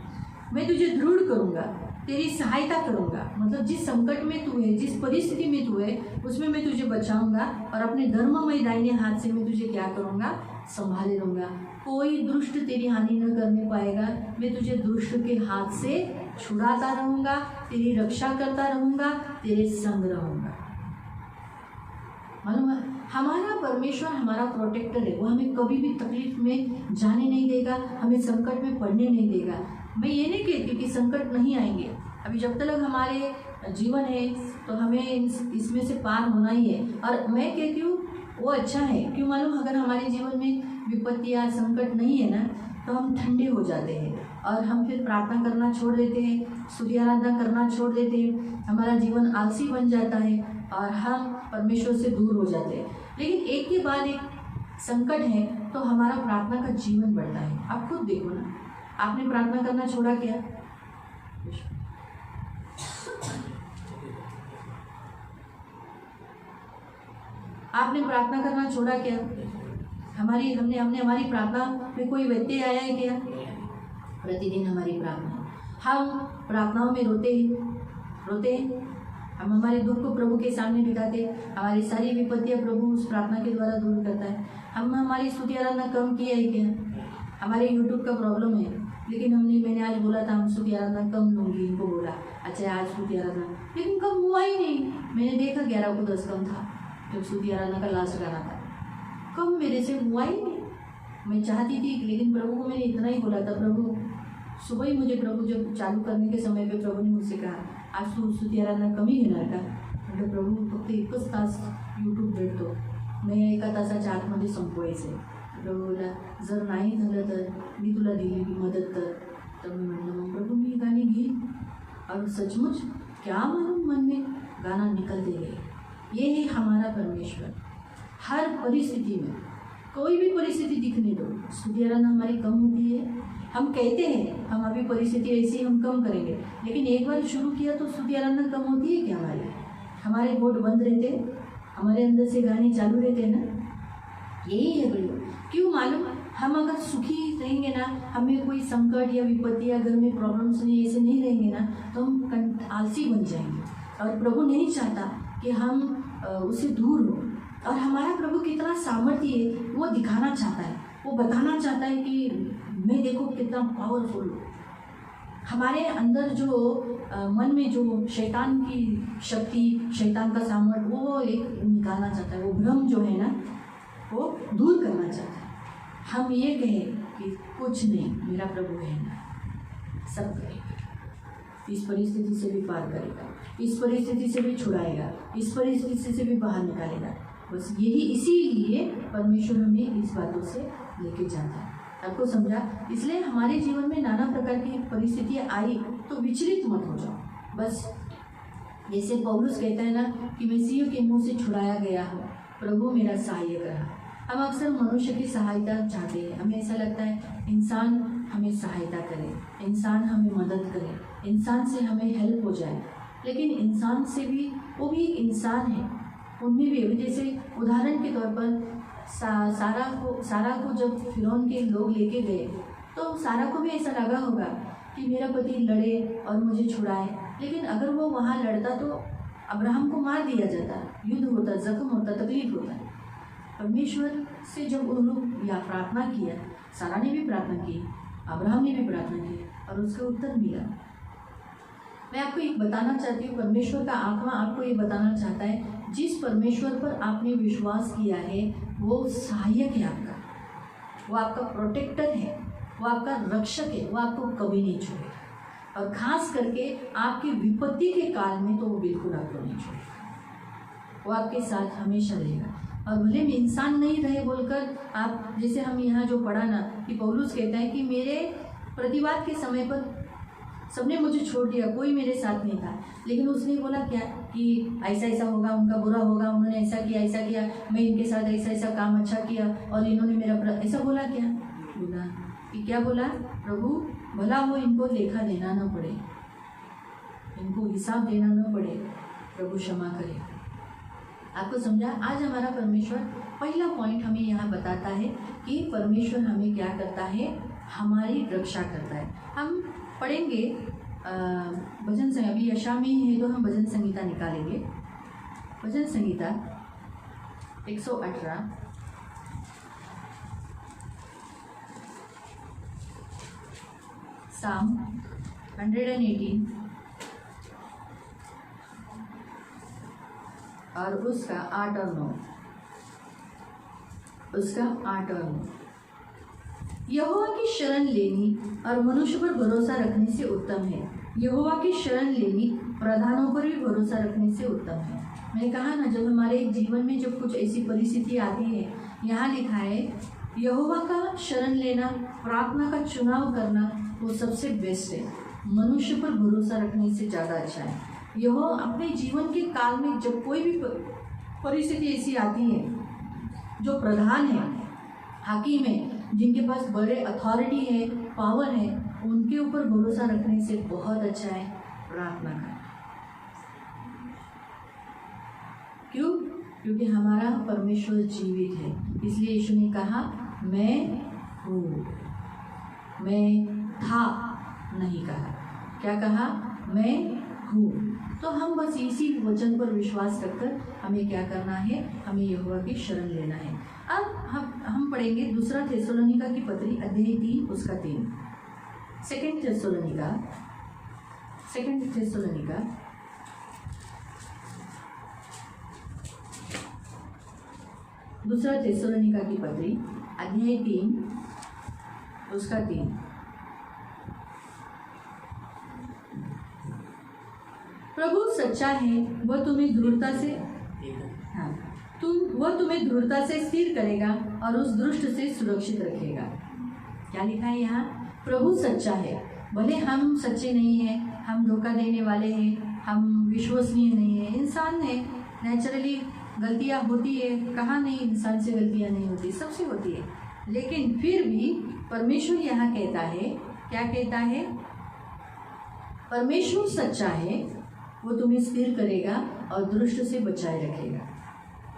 [SPEAKER 1] मैं तुझे दृढ़ करूँगा, तेरी सहायता करूँगा। मतलब जिस संकट में तू है, जिस परिस्थिति में तू है, उसमें मैं तुझे बचाऊँगा और अपने धर्ममय दाहिने हाथ से मैं तुझे क्या करूँगा? संभाले रहूँगा। कोई दुष्ट तेरी हानि न करने पाएगा। मैं तुझे दुष्ट के हाथ से छुड़ाता रहूँगा, तेरी रक्षा करता रहूँगा, तेरे संग रहूँगा। मालूम है, हमारा परमेश्वर हमारा प्रोटेक्टर है। वो हमें कभी भी तकलीफ में जाने नहीं देगा, हमें संकट में पड़ने नहीं देगा। मैं ये नहीं कहती कि संकट नहीं आएंगे, अभी जब तक हमारे जीवन है तो हमें इसमें से पार होना ही है। और मैं कहती हूँ वो अच्छा है, क्यों मालूम? अगर हमारे जीवन में विपत्ति या संकट नहीं है ना, तो हम ठंडे हो जाते हैं और हम फिर प्रार्थना करना छोड़ देते हैं, सूर्य आराधना करना छोड़ देते हैं, हमारा जीवन आलसी बन जाता है और हम परमेश्वर से दूर हो जाते हैं। लेकिन एक के बाद एक संकट है तो हमारा प्रार्थना का जीवन बढ़ता है। आप खुद देखो ना, आपने प्रार्थना करना छोड़ा क्या? आपने प्रार्थना करना छोड़ा क्या? हमने हमारी प्रार्थना में कोई व्यत्यय आया है क्या? प्रतिदिन हमारी प्रार्थना, हम प्रार्थनाओं में रोते हैं, हम हमारे दुख को प्रभु के सामने बिताते हैं, हमारी सारी विपत्तियां प्रभु उस प्रार्थना के द्वारा दूर करता है। हम हमारी स्तुति आराधना कम किया है क्या? हमारे यूट्यूब का प्रॉब्लम है, लेकिन मैंने आज बोला था हम स्तुति आराधना कम लूँगी, इनको बोला अच्छा आज स्तुति आराधना, लेकिन कम हुआ ही नहीं। मैंने देखा 11 को 10 कम था जब स्तुति आराधना का लास्ट गाना था, कम मेरे से हुआ ही नहीं। मैं चाहती थी, लेकिन प्रभु को मैंने इतना ही बोला था, प्रभु सुबह ही मुझे प्रभु जब चालू करने के समय पे प्रभु ने मुझसे कहा आज तू स्तुति आराधना कमी घेणार का? म्हटलं प्रभू फक्त 1 तास यूट्यूब भेटतो, मी 1 तासाच्या आतमध्ये संपवायचं आहे। प्रभू बोला जर नाही झालं तर मी तुला दिलेली मदत कर। तर मी म्हटलं मग प्रभु मी गाणी घेईन, और सचमुच क्या मालूम मन में गाना निकलते गए। ये है हमारा परमेश्वर। हर परिस्थिति में, कोई भी परिस्थिति दिखने दो, स्तुति आराधना हमारी कम होती है। हम कहते हैं हम अभी परिस्थिति ऐसी हम कम करेंगे, लेकिन एक बार शुरू किया तो स्तुति आराधना कम होती है क्या? हमारे होठ बंद रहते, हमारे अंदर से गाने चालू रहते हैं ना। यही है भैया, क्यों मालूम? हम अगर सुखी रहेंगे ना, हमें कोई संकट या विपत्ति या घर में प्रॉब्लम्स नहीं ऐसे नहीं रहेंगे ना, तो हम आलसी बन जाएंगे। और प्रभु नहीं चाहता कि हम उससे दूर हो। और हमारा प्रभु कितना सामर्थ्य है वो दिखाना चाहता है, वो बताना चाहता है कि मैं देखो कितना पावरफुल हूँ। हमारे अंदर जो मन में जो शैतान की शक्ति, शैतान का सामर्थ्य, वो एक निकालना चाहता है, वो भ्रम जो है ना वो दूर करना चाहता है। हम ये कहें कि कुछ नहीं, मेरा प्रभु है ना, सब करेगा, इस परिस्थिति से भी पार करेगा, इस परिस्थिति से भी छुड़ाएगा, इस परिस्थिति से भी बाहर निकालेगा। बस यही, इसीलिए परमेश्वर हमें इस बातों से लेके जाता है। आपको समझा? इसलिए हमारे जीवन में नाना प्रकार की परिस्थितियाँ आई तो विचलित मत हो जाओ। बस जैसे पौलुस कहता है ना कि मैं सिंह के मुंह से छुड़ाया गया हूँ, प्रभु मेरा सहायक रहा। हम अक्सर मनुष्य की सहायता चाहते हैं, हमें ऐसा लगता है इंसान हमें सहायता करे, इंसान हमें मदद करे, इंसान से हमें हेल्प हो जाए। लेकिन इंसान से भी, वो भी इंसान है, उनमें भी जैसे उदाहरण के तौर पर सारा को जब फिरौन के लोग लेके गए तो सारा को भी ऐसा लगा होगा कि मेरा पति लड़े और मुझे छुड़ाए। लेकिन अगर वो वहाँ लड़ता तो अब्राहम को मार दिया जाता, युद्ध होता, जख्म होता, तकलीफ होता। परमेश्वर से जब उन लोग या प्रार्थना किया, सारा ने भी प्रार्थना की, अब्राहम ने भी प्रार्थना की और उसका उत्तर मिला। मैं आपको एक बताना चाहती हूँ, परमेश्वर का आत्मा आपको ये बताना चाहता है जिस परमेश्वर पर आपने विश्वास किया है वो सहायक है आपका, वो आपका प्रोटेक्टर है, वो आपका रक्षक है, वो आपको कभी नहीं छोड़ेगा। और ख़ास करके आपकी विपत्ति के काल में तो वो बिल्कुल आपको नहीं छोड़ेगा, वो आपके साथ हमेशा रहेगा। और भले में इंसान नहीं रहे बोलकर आप, जैसे हम यहाँ जो पढ़ा ना कि पौलुस कहता है कि मेरे प्रतिवाद के समय पर सबने मुझे छोड़ दिया, कोई मेरे साथ नहीं था, लेकिन उसने बोला क्या कि ऐसा ऐसा होगा, उनका बुरा होगा, उन्होंने ऐसा किया, मैं इनके साथ ऐसा ऐसा काम अच्छा किया और इन्होंने मेरा ऐसा बोला बोला कि क्या बोला, प्रभु भला हो इनको लेखा देना न पड़े, इनको हिसाब देना न पड़े, प्रभु क्षमा करे। आपको समझा? आज हमारा परमेश्वर पहला पॉइंट हमें यहाँ बताता है कि परमेश्वर हमें क्या करता है, हमारी रक्षा करता है। हम पढ़ेंगे भजन संहिता, अभी यशा में ही है तो हम भजन संहिता निकालेंगे। भजन संहिता 118 साम 118 और उसका 8 और 9, उसका 8 और 9। यहोवा की शरण लेनी और मनुष्य पर भरोसा रखने से उत्तम है। यहोवा की शरण लेनी प्रधानों पर भी भरोसा रखने से उत्तम है। मैंने कहा ना, जब हमारे जीवन में जब कुछ ऐसी परिस्थिति आती है, यहाँ लिखा है यहोवा का शरण लेना, प्रार्थना का चुनाव करना वो सबसे बेस्ट है, मनुष्य पर भरोसा रखने से ज़्यादा अच्छा है। यहोवा अपने जीवन के काल में जब कोई भी परिस्थिति ऐसी आती है, जो प्रधान है, हाकिम है, जिनके पास बड़े अथॉरिटी है, पावर है, उनके ऊपर भरोसा रखने से बहुत अच्छा है प्रार्थना करना। क्यों? क्योंकि हमारा परमेश्वर जीवित है, इसलिए यीशु ने कहा मैं हूँ, मैं था नहीं कहा, क्या कहा? मैं हूँ। तो हम बस इसी वचन पर विश्वास रखकर हमें क्या करना है, हमें यहोवा की शरण लेना है। अब हम पढ़ेंगे दूसरा थेसलोनिका की पत्री अध्याय 3 उसका 3। सेकंड थेसलोनिका दूसरा थेसलोनिका की पत्री अध्याय 3 उसका 3। प्रभु सच्चा है, वह तुम्हें दृढ़ता से वह तुम्हें दृढ़ता से स्थिर करेगा और उस दुष्ट से सुरक्षित रखेगा। क्या लिखा है यहाँ? प्रभु सच्चा है। भले हम सच्चे नहीं हैं, हम धोखा देने वाले हैं, हम विश्वसनीय नहीं है, इंसान है, नेचुरली गलतियाँ होती है, कहाँ नहीं इंसान से गलतियाँ नहीं होती, सबसे होती है, लेकिन फिर भी परमेश्वर यहाँ कहता है, क्या कहता है? परमेश्वर सच्चा है, वो तुम्हें स्थिर करेगा और दुष्ट से बचाए रखेगा।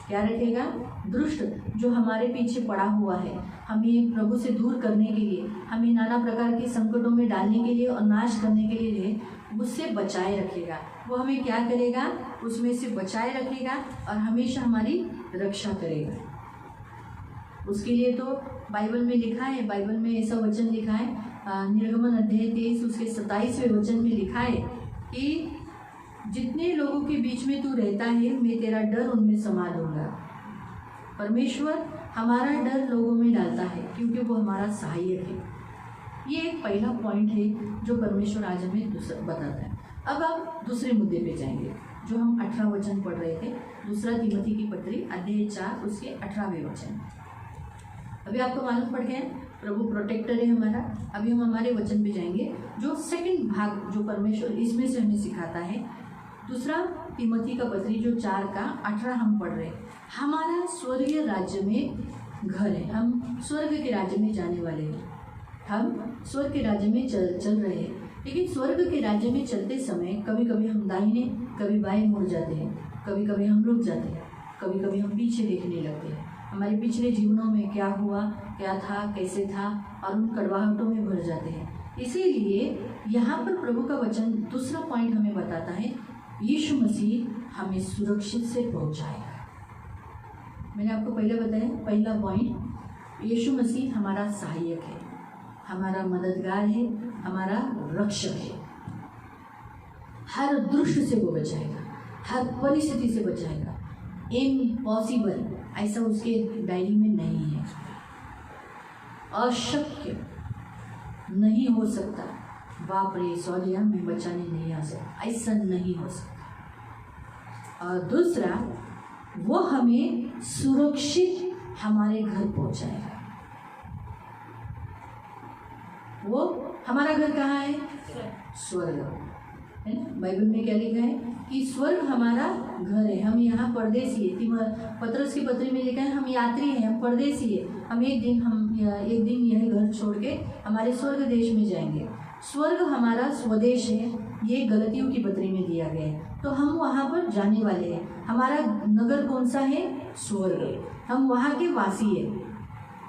[SPEAKER 1] क्या रखेगा? दुष्ट जो हमारे पीछे पड़ा हुआ है, हमें प्रभु से दूर करने के लिए, हमें नाना प्रकार के संकटों में डालने के लिए और नाश करने के लिए उससे बचाए रखेगा। वो हमें क्या करेगा? उसमें से बचाए रखेगा और हमेशा हमारी रक्षा करेगा। उसके लिए तो बाइबल में लिखा है, बाइबल में ऐसा वचन लिखा है, निर्गमन अध्याय 23 उसके 27वें वचन में लिखा है कि जितने लोगों के बीच में तू रहता है, मैं तेरा डर उनमें समा दूंगा। परमेश्वर हमारा डर लोगों में डालता है क्योंकि वो हमारा सहायक है। ये एक पहला पॉइंट है जो परमेश्वर आज हमें बताता है। अब आप दूसरे मुद्दे पे जाएंगे, जो हम 18 वचन पढ़ रहे थे, दूसरा तिमोथी की पत्री अध्याय 4 उसके 18वें वचन। अभी आपको मालूम पड़ गया प्रभु प्रोटेक्टर है हमारा। अभी हम हमारे वचन पे जाएंगे, जो सेकंड भाग जो परमेश्वर इसमें से हमें सिखाता है। दूसरा तिमोथी का पत्री जो 4 का 18 हम पढ़ रहे हैं। हमारा स्वर्गीय राज्य में घर है, हम स्वर्ग के राज्य में जाने वाले हैं, हम स्वर्ग के राज्य में चल रहे हैं। लेकिन स्वर्ग के राज्य में चलते समय कभी कभी हम दाहिने कभी बाएं मुड़ जाते हैं, कभी कभी हम रुक जाते हैं, कभी कभी हम पीछे देखने लगते हैं। हमारे पिछले जीवनों में क्या हुआ, क्या था, कैसे था, और उन कड़वाहटों में भर जाते हैं। इसीलिए यहाँ पर प्रभु का वचन दूसरा पॉइंट हमें बताता है, यीशु मसीह हमें सुरक्षित से पहुँचाएगा। मैंने आपको पहले बताया, पहला पॉइंट, यीशु मसीह हमारा सहायक है, हमारा मददगार है, हमारा रक्षक है। हर दुष्ट से वो बचाएगा, हर परिस्थिति से बचाएगा। इम्पॉसिबल, ऐसा उसके डायरी में नहीं है। अशक्य, नहीं हो सकता, बाप रे सॉरी मैं बचाने नहीं आ सकता, ऐसा नहीं हो सकता। और दूसरा, वो हमें सुरक्षित हमारे घर पहुंचाएगा। वो हमारा घर कहाँ है? स्वर्ग है ना। बाइबल में क्या लिखा है कि स्वर्ग हमारा घर है, हम यहाँ परदेसी है। पतरस की पत्री में लिखा है हम यात्री हैं, हम परदेसी है, हम एक दिन यह घर छोड़ के हमारे स्वर्ग देश में जाएंगे। स्वर्ग हमारा स्वदेश है, ये गलतियों की पत्री में दिया गया है। तो हम वहाँ पर जाने वाले हैं। हमारा नगर कौन सा है? स्वर्ग। हम वहाँ के वासी है,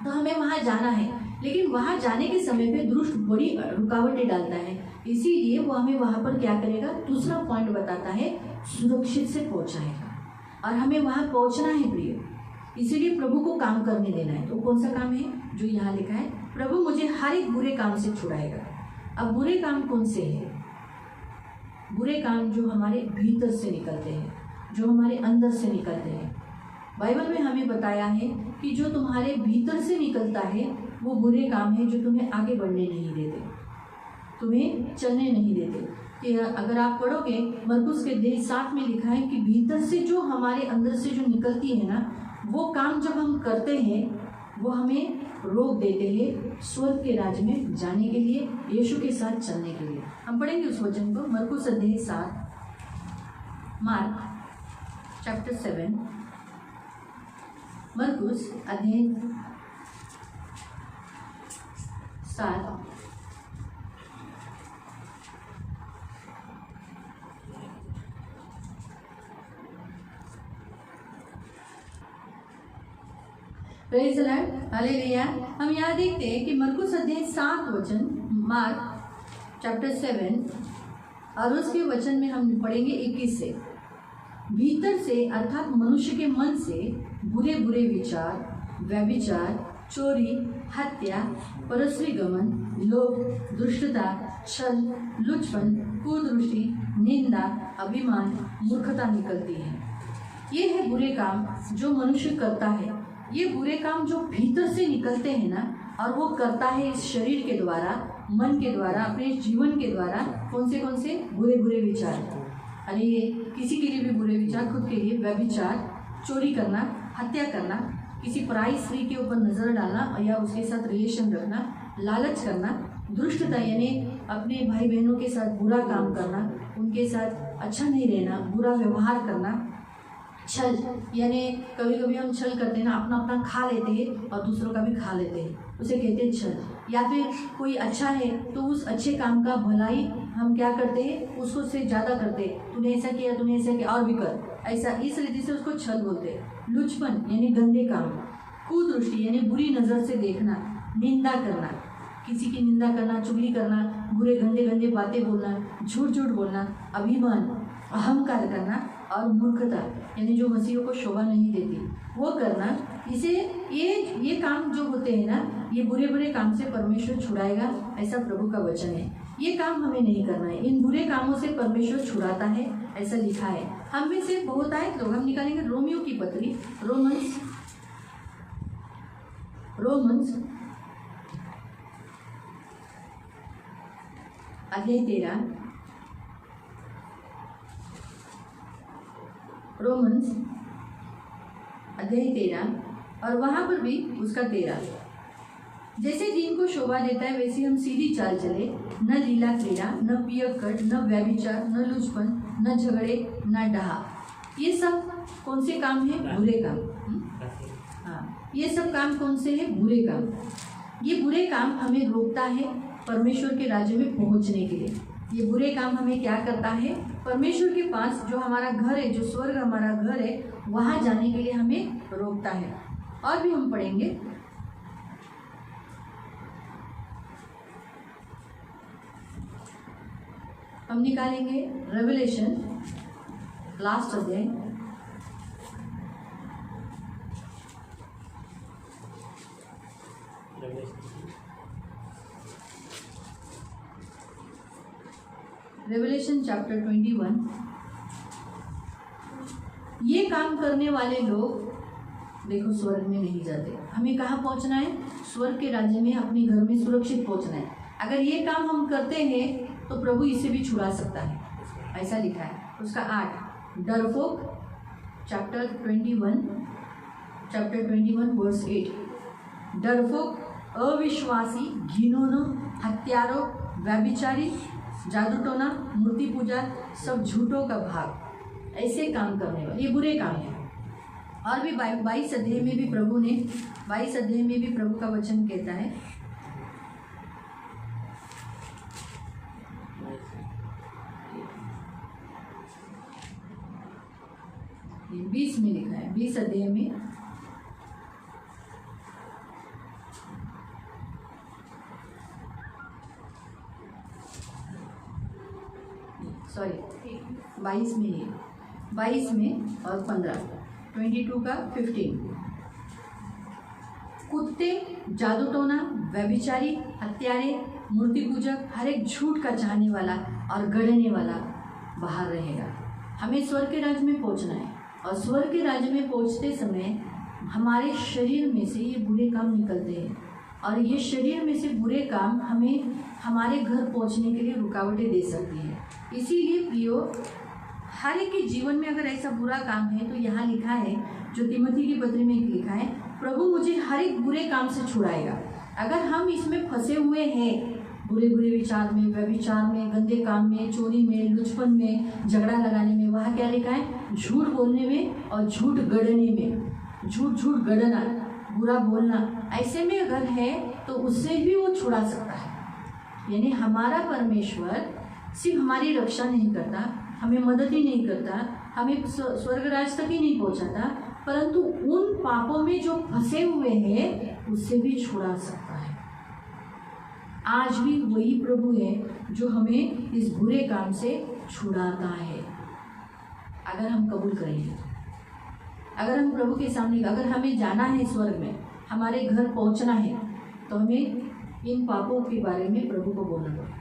[SPEAKER 1] तो हमें वहाँ जाना है। लेकिन वहाँ जाने के समय पे दुष्ट बड़ी रुकावटें डालता है, इसीलिए वो हमें वहाँ पर क्या करेगा? दूसरा पॉइंट बताता है, सुरक्षित से पहुँचाएगा। और हमें वहाँ पहुँचना है प्रिय, इसीलिए प्रभु को काम करने देना है। तो कौन सा काम है? जो यहाँ लिखा है, प्रभु मुझे हर एक बुरे काम से छुड़ाएगा। अब बुरे काम कौन से हैं? बुरे काम जो हमारे भीतर से निकलते हैं, जो हमारे अंदर से निकलते हैं। बाइबल में हमें बताया है कि जो तुम्हारे भीतर से निकलता है वो बुरे काम है, जो तुम्हें आगे बढ़ने नहीं देते, तुम्हें चलने नहीं देते। कि अगर आप पढ़ोगे मरकुस के 10:7 में लिखा है कि भीतर से जो हमारे अंदर से जो निकलती है ना, वो काम जब हम करते हैं वो हमें रोक देते हैं स्वर्ग के राज्य में जाने के लिए, यीशु के साथ चलने के लिए। हम पढ़ेंगे उस वचन को, मरकुस अध्याय 7, मार्क चैप्टर 7, मरकुस अध्याय 7 प्रेज़ द लॉर्ड, हालेलुया। हम यहाँ देखते हैं कि मरकुस अध्याय 7 वचन, मार्क चैप्टर 7 और उसके वचन में हम पढ़ेंगे 21 से। भीतर से अर्थात मनुष्य के मन से बुरे बुरे विचार, व्यभिचार, चोरी, हत्या, परस्त्री गमन, लोभ, दुष्टता, छल, लुचपन, कुदृष्टि, निंदा, अभिमान, मूर्खता निकलती है। ये है बुरे काम जो मनुष्य करता है। ये बुरे काम जो भीतर से निकलते हैं ना, और वो करता है इस शरीर के द्वारा, मन के द्वारा, अपने जीवन के द्वारा। कौन से बुरे बुरे विचार? अरे ये किसी के लिए भी बुरे विचार, खुद के लिए व्यभिचार, चोरी करना, हत्या करना, किसी पराई स्त्री के ऊपर नज़र डालना या उसके साथ रिलेशन रखना, लालच करना, दुष्टता यानी अपने भाई बहनों के साथ बुरा काम करना, उनके साथ अच्छा नहीं रहना, बुरा व्यवहार करना, छल यानी कभी कभी हम छल करते हैं ना, अपना अपना खा लेते हैं और दूसरों का भी खा लेते हैं, उसे कहते हैं छल। या फिर कोई अच्छा है तो उस अच्छे काम का भलाई हम क्या करते हैं, उसको से ज़्यादा करते हैं। तूने ऐसा किया, तूने ऐसा किया, और भी कर, ऐसा, इस रीति से उसको छल बोलते हैं। लुचपन यानी गंदे काम, कुदृष्टि यानी बुरी नज़र से देखना, निंदा करना, किसी की निंदा करना, चुगली करना, बुरे गंदे गंदे बातें बोलना, झूठ झूठ बोलना, अभिमान, अहंकार करना, और मूर्खता यानी जो मसीहों को शोभा नहीं देती वो करना। इसे ये काम जो होते हैं ना, ये बुरे बुरे काम से परमेश्वर छुड़ाएगा, ऐसा प्रभु का वचन है। ये काम हमें नहीं करना है, इन बुरे कामों से परमेश्वर छुड़ाता है, ऐसा लिखा है। हम में से बहुत आए लोग, हम निकालेंगे रोमियो की पत्री, रोमन्स अध्याय 13, रोमन्स अध्याय 13 और वहाँ पर भी उसका 13। जैसे दिन को शोभा देता है वैसे हम सीधी चाल चले, न लीला क्रीड़ा, न पियक्कड़, न व्यभिचार, न लुचपन, न झगड़े, न डहा। ये सब कौन से काम है? बुरे काम। हाँ, ये सब काम कौन से है? बुरे काम। ये बुरे काम हमें रोकता है परमेश्वर के राज्य में पहुँचने के लिए। ये बुरे काम हमें क्या करता है? परमेश्वर के पास जो हमारा घर है, जो स्वर्ग हमारा घर है, वहाँ जाने के लिए हमें रोकता है। और भी हम पढ़ेंगे, हम निकालेंगे रेवलेशन लास्ट अध्याय, रेवलेशन चैप्टर 21 ये काम करने वाले लोग देखो स्वर्ग में नहीं जाते। हमें कहाँ पहुँचना है? स्वर्ग के राज्य में, अपने घर में सुरक्षित पहुँचना है। अगर ये काम हम करते हैं तो प्रभु इसे भी छुड़ा सकता है, ऐसा लिखा है। उसका 8 डरपोक चैप्टर 21 वर्स 8। डरपोक, अविश्वासी, घिनौना, हत्यारों, व्यभिचारी, जादू टोना, मूर्ति पूजा, सब झूठों का भाग, ऐसे काम करने वाले, ये बुरे काम है। और भी 22 अध्याय में भी प्रभु का वचन कहता है, 20 में लिखा है, 20 अध्याय में 22 में और 15, 22 का 15। कुत्ते, जादू टोना, व्यभिचारी, हत्यारे, मूर्ति पूजक, हर एक झूठ का चाहने वाला और गढ़ने वाला बाहर रहेगा। हमें स्वर्ग के राज्य में पहुंचना है, और स्वर्ग के राज्य में पहुंचते समय हमारे शरीर में से ये बुरे काम निकलते हैं, और ये शरीर में से बुरे काम हमें हमारे घर पहुंचने के लिए रुकावटें दे सकती है। इसीलिए प्रियो, हर एक के जीवन में अगर ऐसा बुरा काम है तो यहाँ लिखा है, जो तिमोथी की पत्री में लिखा है, प्रभु मुझे हर एक बुरे काम से छुड़ाएगा। अगर हम इसमें फंसे हुए हैं, बुरे बुरे विचार में, व्यभिचार में, गंदे काम में, चोरी में, लुचपन में, झगड़ा लगाने में, वहाँ क्या लिखा है? झूठ बोलने में और झूठ गढ़ने में, झूठ गढ़ना, बुरा बोलना, ऐसे में अगर है तो उससे भी वो छुड़ा सकता है। यानी हमारा परमेश्वर सिर्फ हमारी रक्षा नहीं करता, हमें मदद ही नहीं करता, हमें स्वर्ग राज तक ही नहीं पहुंचाता, परंतु उन पापों में जो फंसे हुए हैं उससे भी छुड़ा सकता है। आज भी वही प्रभु है जो हमें इस बुरे काम से छुड़ाता है, अगर हम कबूल करेंगे। अगर हम प्रभु के सामने, अगर हमें जाना है स्वर्ग में, हमारे घर पहुंचना है, तो हमें इन पापों के बारे में प्रभु को बोलना पड़ेगा,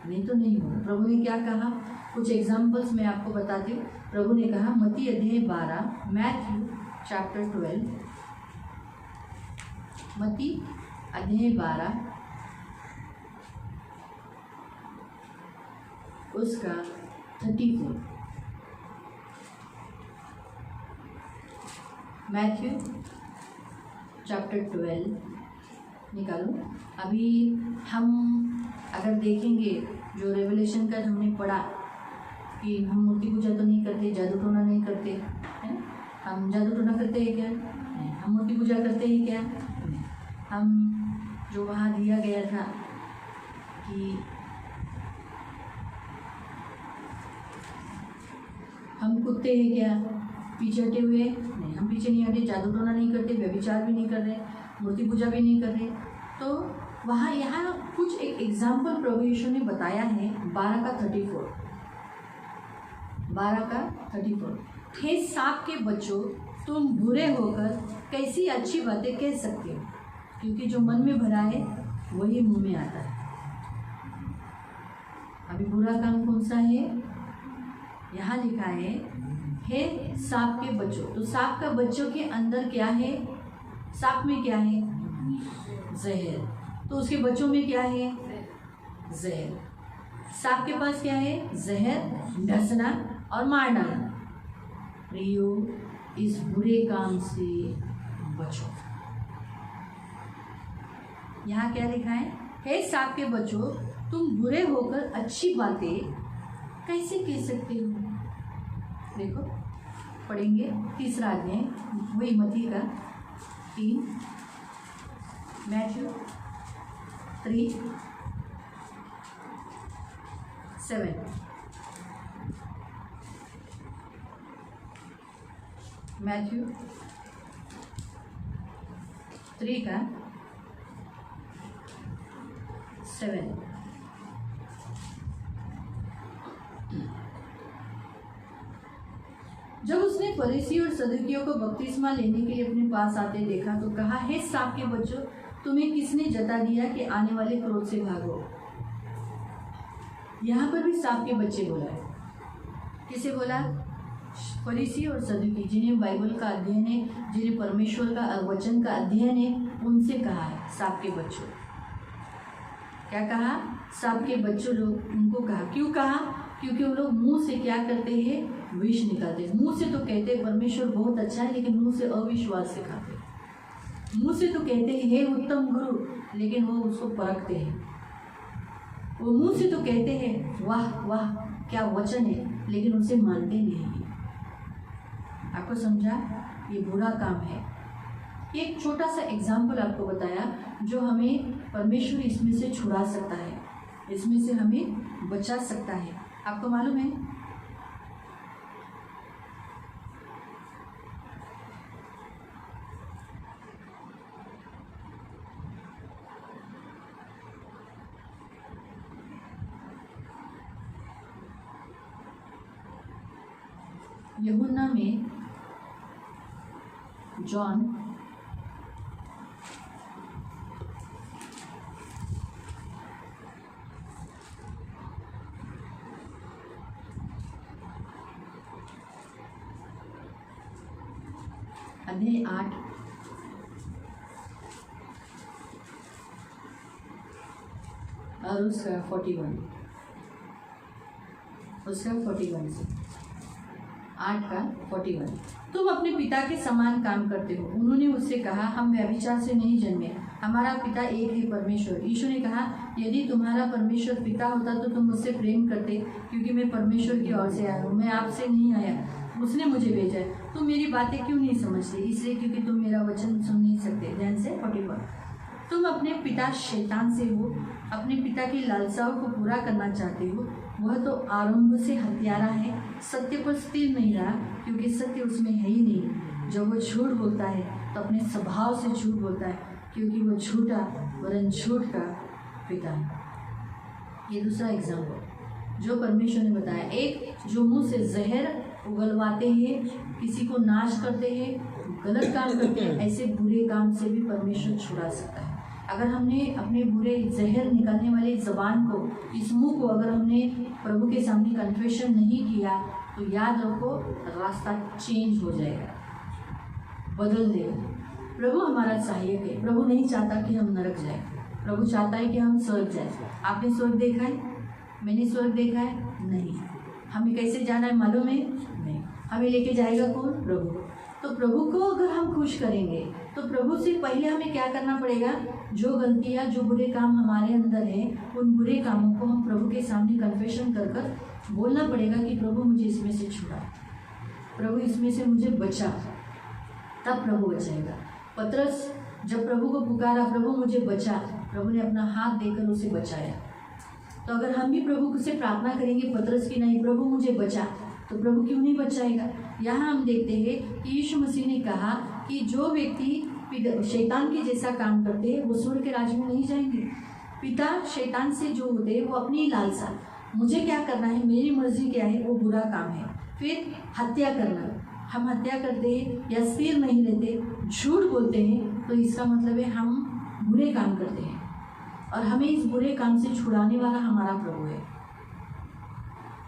[SPEAKER 1] नहीं तो नहीं होगा। प्रभु ने क्या कहा? कुछ एग्जाम्पल्स मैं आपको बताती हूँ। प्रभु ने कहा, मत्ती अध्याय 12, मैथ्यू चैप्टर 12, मत्ती अध्याय 12 उसका 34। मैथ्यू चैप्टर 12 निकालो। अभी हम अगर देखेंगे जो रेवलेशन का हमने पढ़ा कि हम मूर्ति पूजा तो नहीं करते, जादू टोना नहीं करते, है? हम जादू टोना करते हैं क्या? नहीं। हम मूर्ति पूजा करते हैं क्या? नहीं। हम जो वहाँ दिया गया था कि हम कुत्ते हैं क्या? पीछे हटे हुए? नहीं, हम पीछे नहीं हटे। जादू टोना नहीं करते, व्यभिचार भी नहीं कर रहे, मूर्ति पूजा भी नहीं कर रहे। तो वहाँ यहाँ कुछ एक एग्जाम्पल प्रभु यीशु ने बताया है। 12 का 34। हे सांप के बच्चों, तुम बुरे होकर कैसी अच्छी बातें कह सकते हो, क्योंकि जो मन में भरा है वही मुंह में आता है। अभी बुरा काम कौन सा है? यहाँ लिखा है, हे सांप के बच्चों। तो सांप का बच्चों के अंदर क्या है? सांप में क्या है? जहर। तो उसके बच्चों में क्या है? जहर। सांप के पास क्या है? जहर, डसना और मार डालना। प्रियो, इस बुरे काम से बचो। यहाँ क्या लिखा है? हे सांप के बच्चों, तुम बुरे होकर अच्छी बातें कैसे कह सकते हो? देखो, पढ़ेंगे 3 अध्याय, वही मत्ती का 3, मैथ्यू 3:7। मैथ्यू 3:7। जब उसने फरीसी और सदूकियों को बपतिस्मा लेने के लिए अपने पास आते देखा तो कहा, हे सांप के बच्चों, तुम्हें किसने जता दिया कि आने वाले क्रोध से भागो? यहाँ पर भी सांप के बच्चे बोला है। किसे बोला? फरीसी और सदुकी जिन्हें बाइबल का अध्ययन है, जिन्हें परमेश्वर का वचन का अध्ययन है, उनसे कहा है सांप के बच्चों। क्या कहा? सांप के बच्चों लोग उनको कहा। क्यों कहा? क्योंकि वो लोग मुंह से क्या करते हैं? विष निकालते हैं। मुंह से तो कहते हैं परमेश्वर बहुत अच्छा है, लेकिन मुंह से अविश्वास सिखाते हैं। मुंह से तो कहते हैं हे उत्तम गुरु, लेकिन वो उसको परखते हैं। वो मुंह से तो कहते हैं वाह वाह क्या वचन है, लेकिन उसे मानते नहीं। आपको समझा? ये बुरा काम है। एक छोटा सा एग्जाम्पल आपको बताया जो हमें परमेश्वर इसमें से छुड़ा सकता है, इसमें से हमें बचा सकता है। आपको मालूम है यूहन्ना में जॉन अध्याय 8 और उसका 41 से 8 का 41। तुम अपने पिता के समान काम करते हो। उन्होंने उससे कहा हम व्यभिचार से नहीं जन्मे, हमारा पिता एक है परमेश्वर। यीशु ने कहा यदि तुम्हारा परमेश्वर पिता होता तो तुम मुझसे प्रेम करते, क्योंकि मैं परमेश्वर की ओर से आया हूँ, मैं आपसे नहीं आया, उसने मुझे भेजा है। तुम मेरी बातें क्यों नहीं समझते? इसलिए क्योंकि तुम मेरा वचन सुन नहीं सकते। ध्यान से 41। तुम अपने पिता शैतान से हो, अपने पिता की लालसाओं को पूरा करना चाहते हो। वह तो आरंभ से हत्यारा है, सत्य पर स्थिर नहीं रहा, क्योंकि सत्य उसमें है ही नहीं। जब वह झूठ बोलता है तो अपने स्वभाव से झूठ बोलता है, क्योंकि वह झूठा वरन झूठ का पिता है। ये दूसरा एग्जाम्पल जो परमेश्वर ने बताया। एक जो मुंह से जहर उगलवाते हैं, किसी को नाश करते हैं, गलत काम करते हैं, ऐसे बुरे काम से भी परमेश्वर छुड़ा सकता है। अगर हमने अपने बुरे जहर निकालने वाले ज़बान को, इस मुंह को अगर हमने प्रभु के सामने कन्फेशन नहीं किया तो याद रखो रास्ता चेंज हो जाएगा, बदल देगा। प्रभु हमारा सहायक है। प्रभु नहीं चाहता कि हम नरक जाए, प्रभु चाहता है कि हम स्वर्ग जाए। आपने स्वर्ग देखा है? मैंने स्वर्ग देखा है? नहीं। हमें कैसे जाना है मालूम है? नहीं। हमें लेके जाएगा कौन? प्रभु। तो प्रभु को अगर हम खुश करेंगे तो प्रभु से पहले हमें क्या करना पड़ेगा? जो गलतियाँ, जो बुरे काम हमारे अंदर हैं, उन बुरे कामों को हम प्रभु के सामने कन्फेशन कर कर बोलना पड़ेगा कि प्रभु मुझे इसमें से छुड़ा, प्रभु इसमें से मुझे बचा। तब प्रभु बचाएगा। पतरस जब प्रभु को पुकारा, प्रभु मुझे बचा, प्रभु ने अपना हाथ देकर उसे बचाया। तो अगर हम भी प्रभु से प्रार्थना करेंगे पतरस की नहीं प्रभु मुझे बचा, तो प्रभु क्यों नहीं बचाएगा? यहाँ हम देखते हैं कि यीशु मसीह ने कहा कि जो व्यक्ति शैतान के जैसा काम करते हैं वो स्वर्ग के राज्य में नहीं जाएंगे। पिता शैतान से जो होते हैं वो अपनी लालसा, मुझे क्या करना है, मेरी मर्जी क्या है, वो बुरा काम है। फिर हत्या करना, हम हत्या करते हैं या सिर नहीं लेते, झूठ बोलते हैं, तो इसका मतलब है हम बुरे काम करते हैं और हमें इस बुरे काम से छुड़ाने वाला हमारा प्रभु है।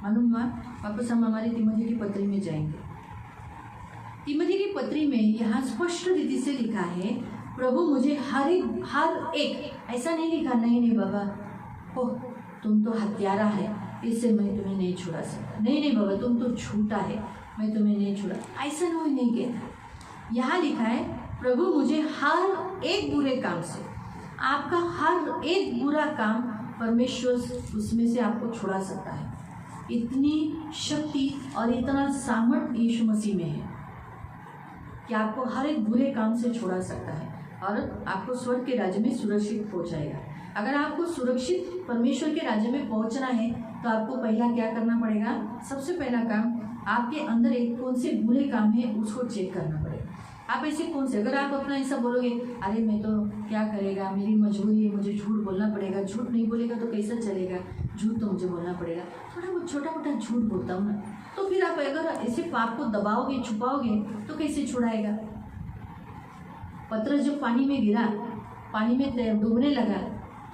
[SPEAKER 1] मालूम हुआ? वापस हम हमारी तिमोथी की पत्री में जाएंगे। तिमोथी की पत्री में यहाँ स्पष्ट रीति से लिखा है प्रभु मुझे हर एक, ऐसा नहीं लिखा नहीं बाबा हो तुम तो हत्यारा है इससे मैं तुम्हें नहीं छुड़ा सकता, नहीं बाबा तुम तो झूठा है मैं तुम्हें नहीं छुड़ा, ऐसा नहीं कहता। यहाँ लिखा है प्रभु मुझे हर एक बुरे काम से, आपका हर एक बुरा काम परमेश्वर उसमें से आपको छुड़ा सकता है। इतनी शक्ति और इतना सामर्थ्य यीशु मसीह में है कि आपको हर एक बुरे काम से छुड़ा सकता है और आपको स्वर्ग के राज्य में सुरक्षित पहुंचाएगा। अगर आपको सुरक्षित परमेश्वर के राज्य में पहुंचना है तो आपको पहला क्या करना पड़ेगा? सबसे पहला काम आपके अंदर एक कौन से बुरे काम है उसको चेक करना पड़ेगा। आप ऐसे कौन से, अगर आप अपना ऐसा बोलोगे अरे मैं तो क्या करेगा, मेरी मजबूरी है, मुझे झूठ बोलना पड़ेगा, झूठ नहीं बोलेगा तो कैसा चलेगा, झूठ तो मुझे बोलना पड़ेगा, थोड़ा बहुत छोटा मोटा झूठ बोलता हूँ ना, तो फिर आप अगर ऐसे पाप को दबाओगे छुपाओगे तो कैसे छुड़ाएगा? पतरस जब पानी में गिरा, पानी में डूबने लगा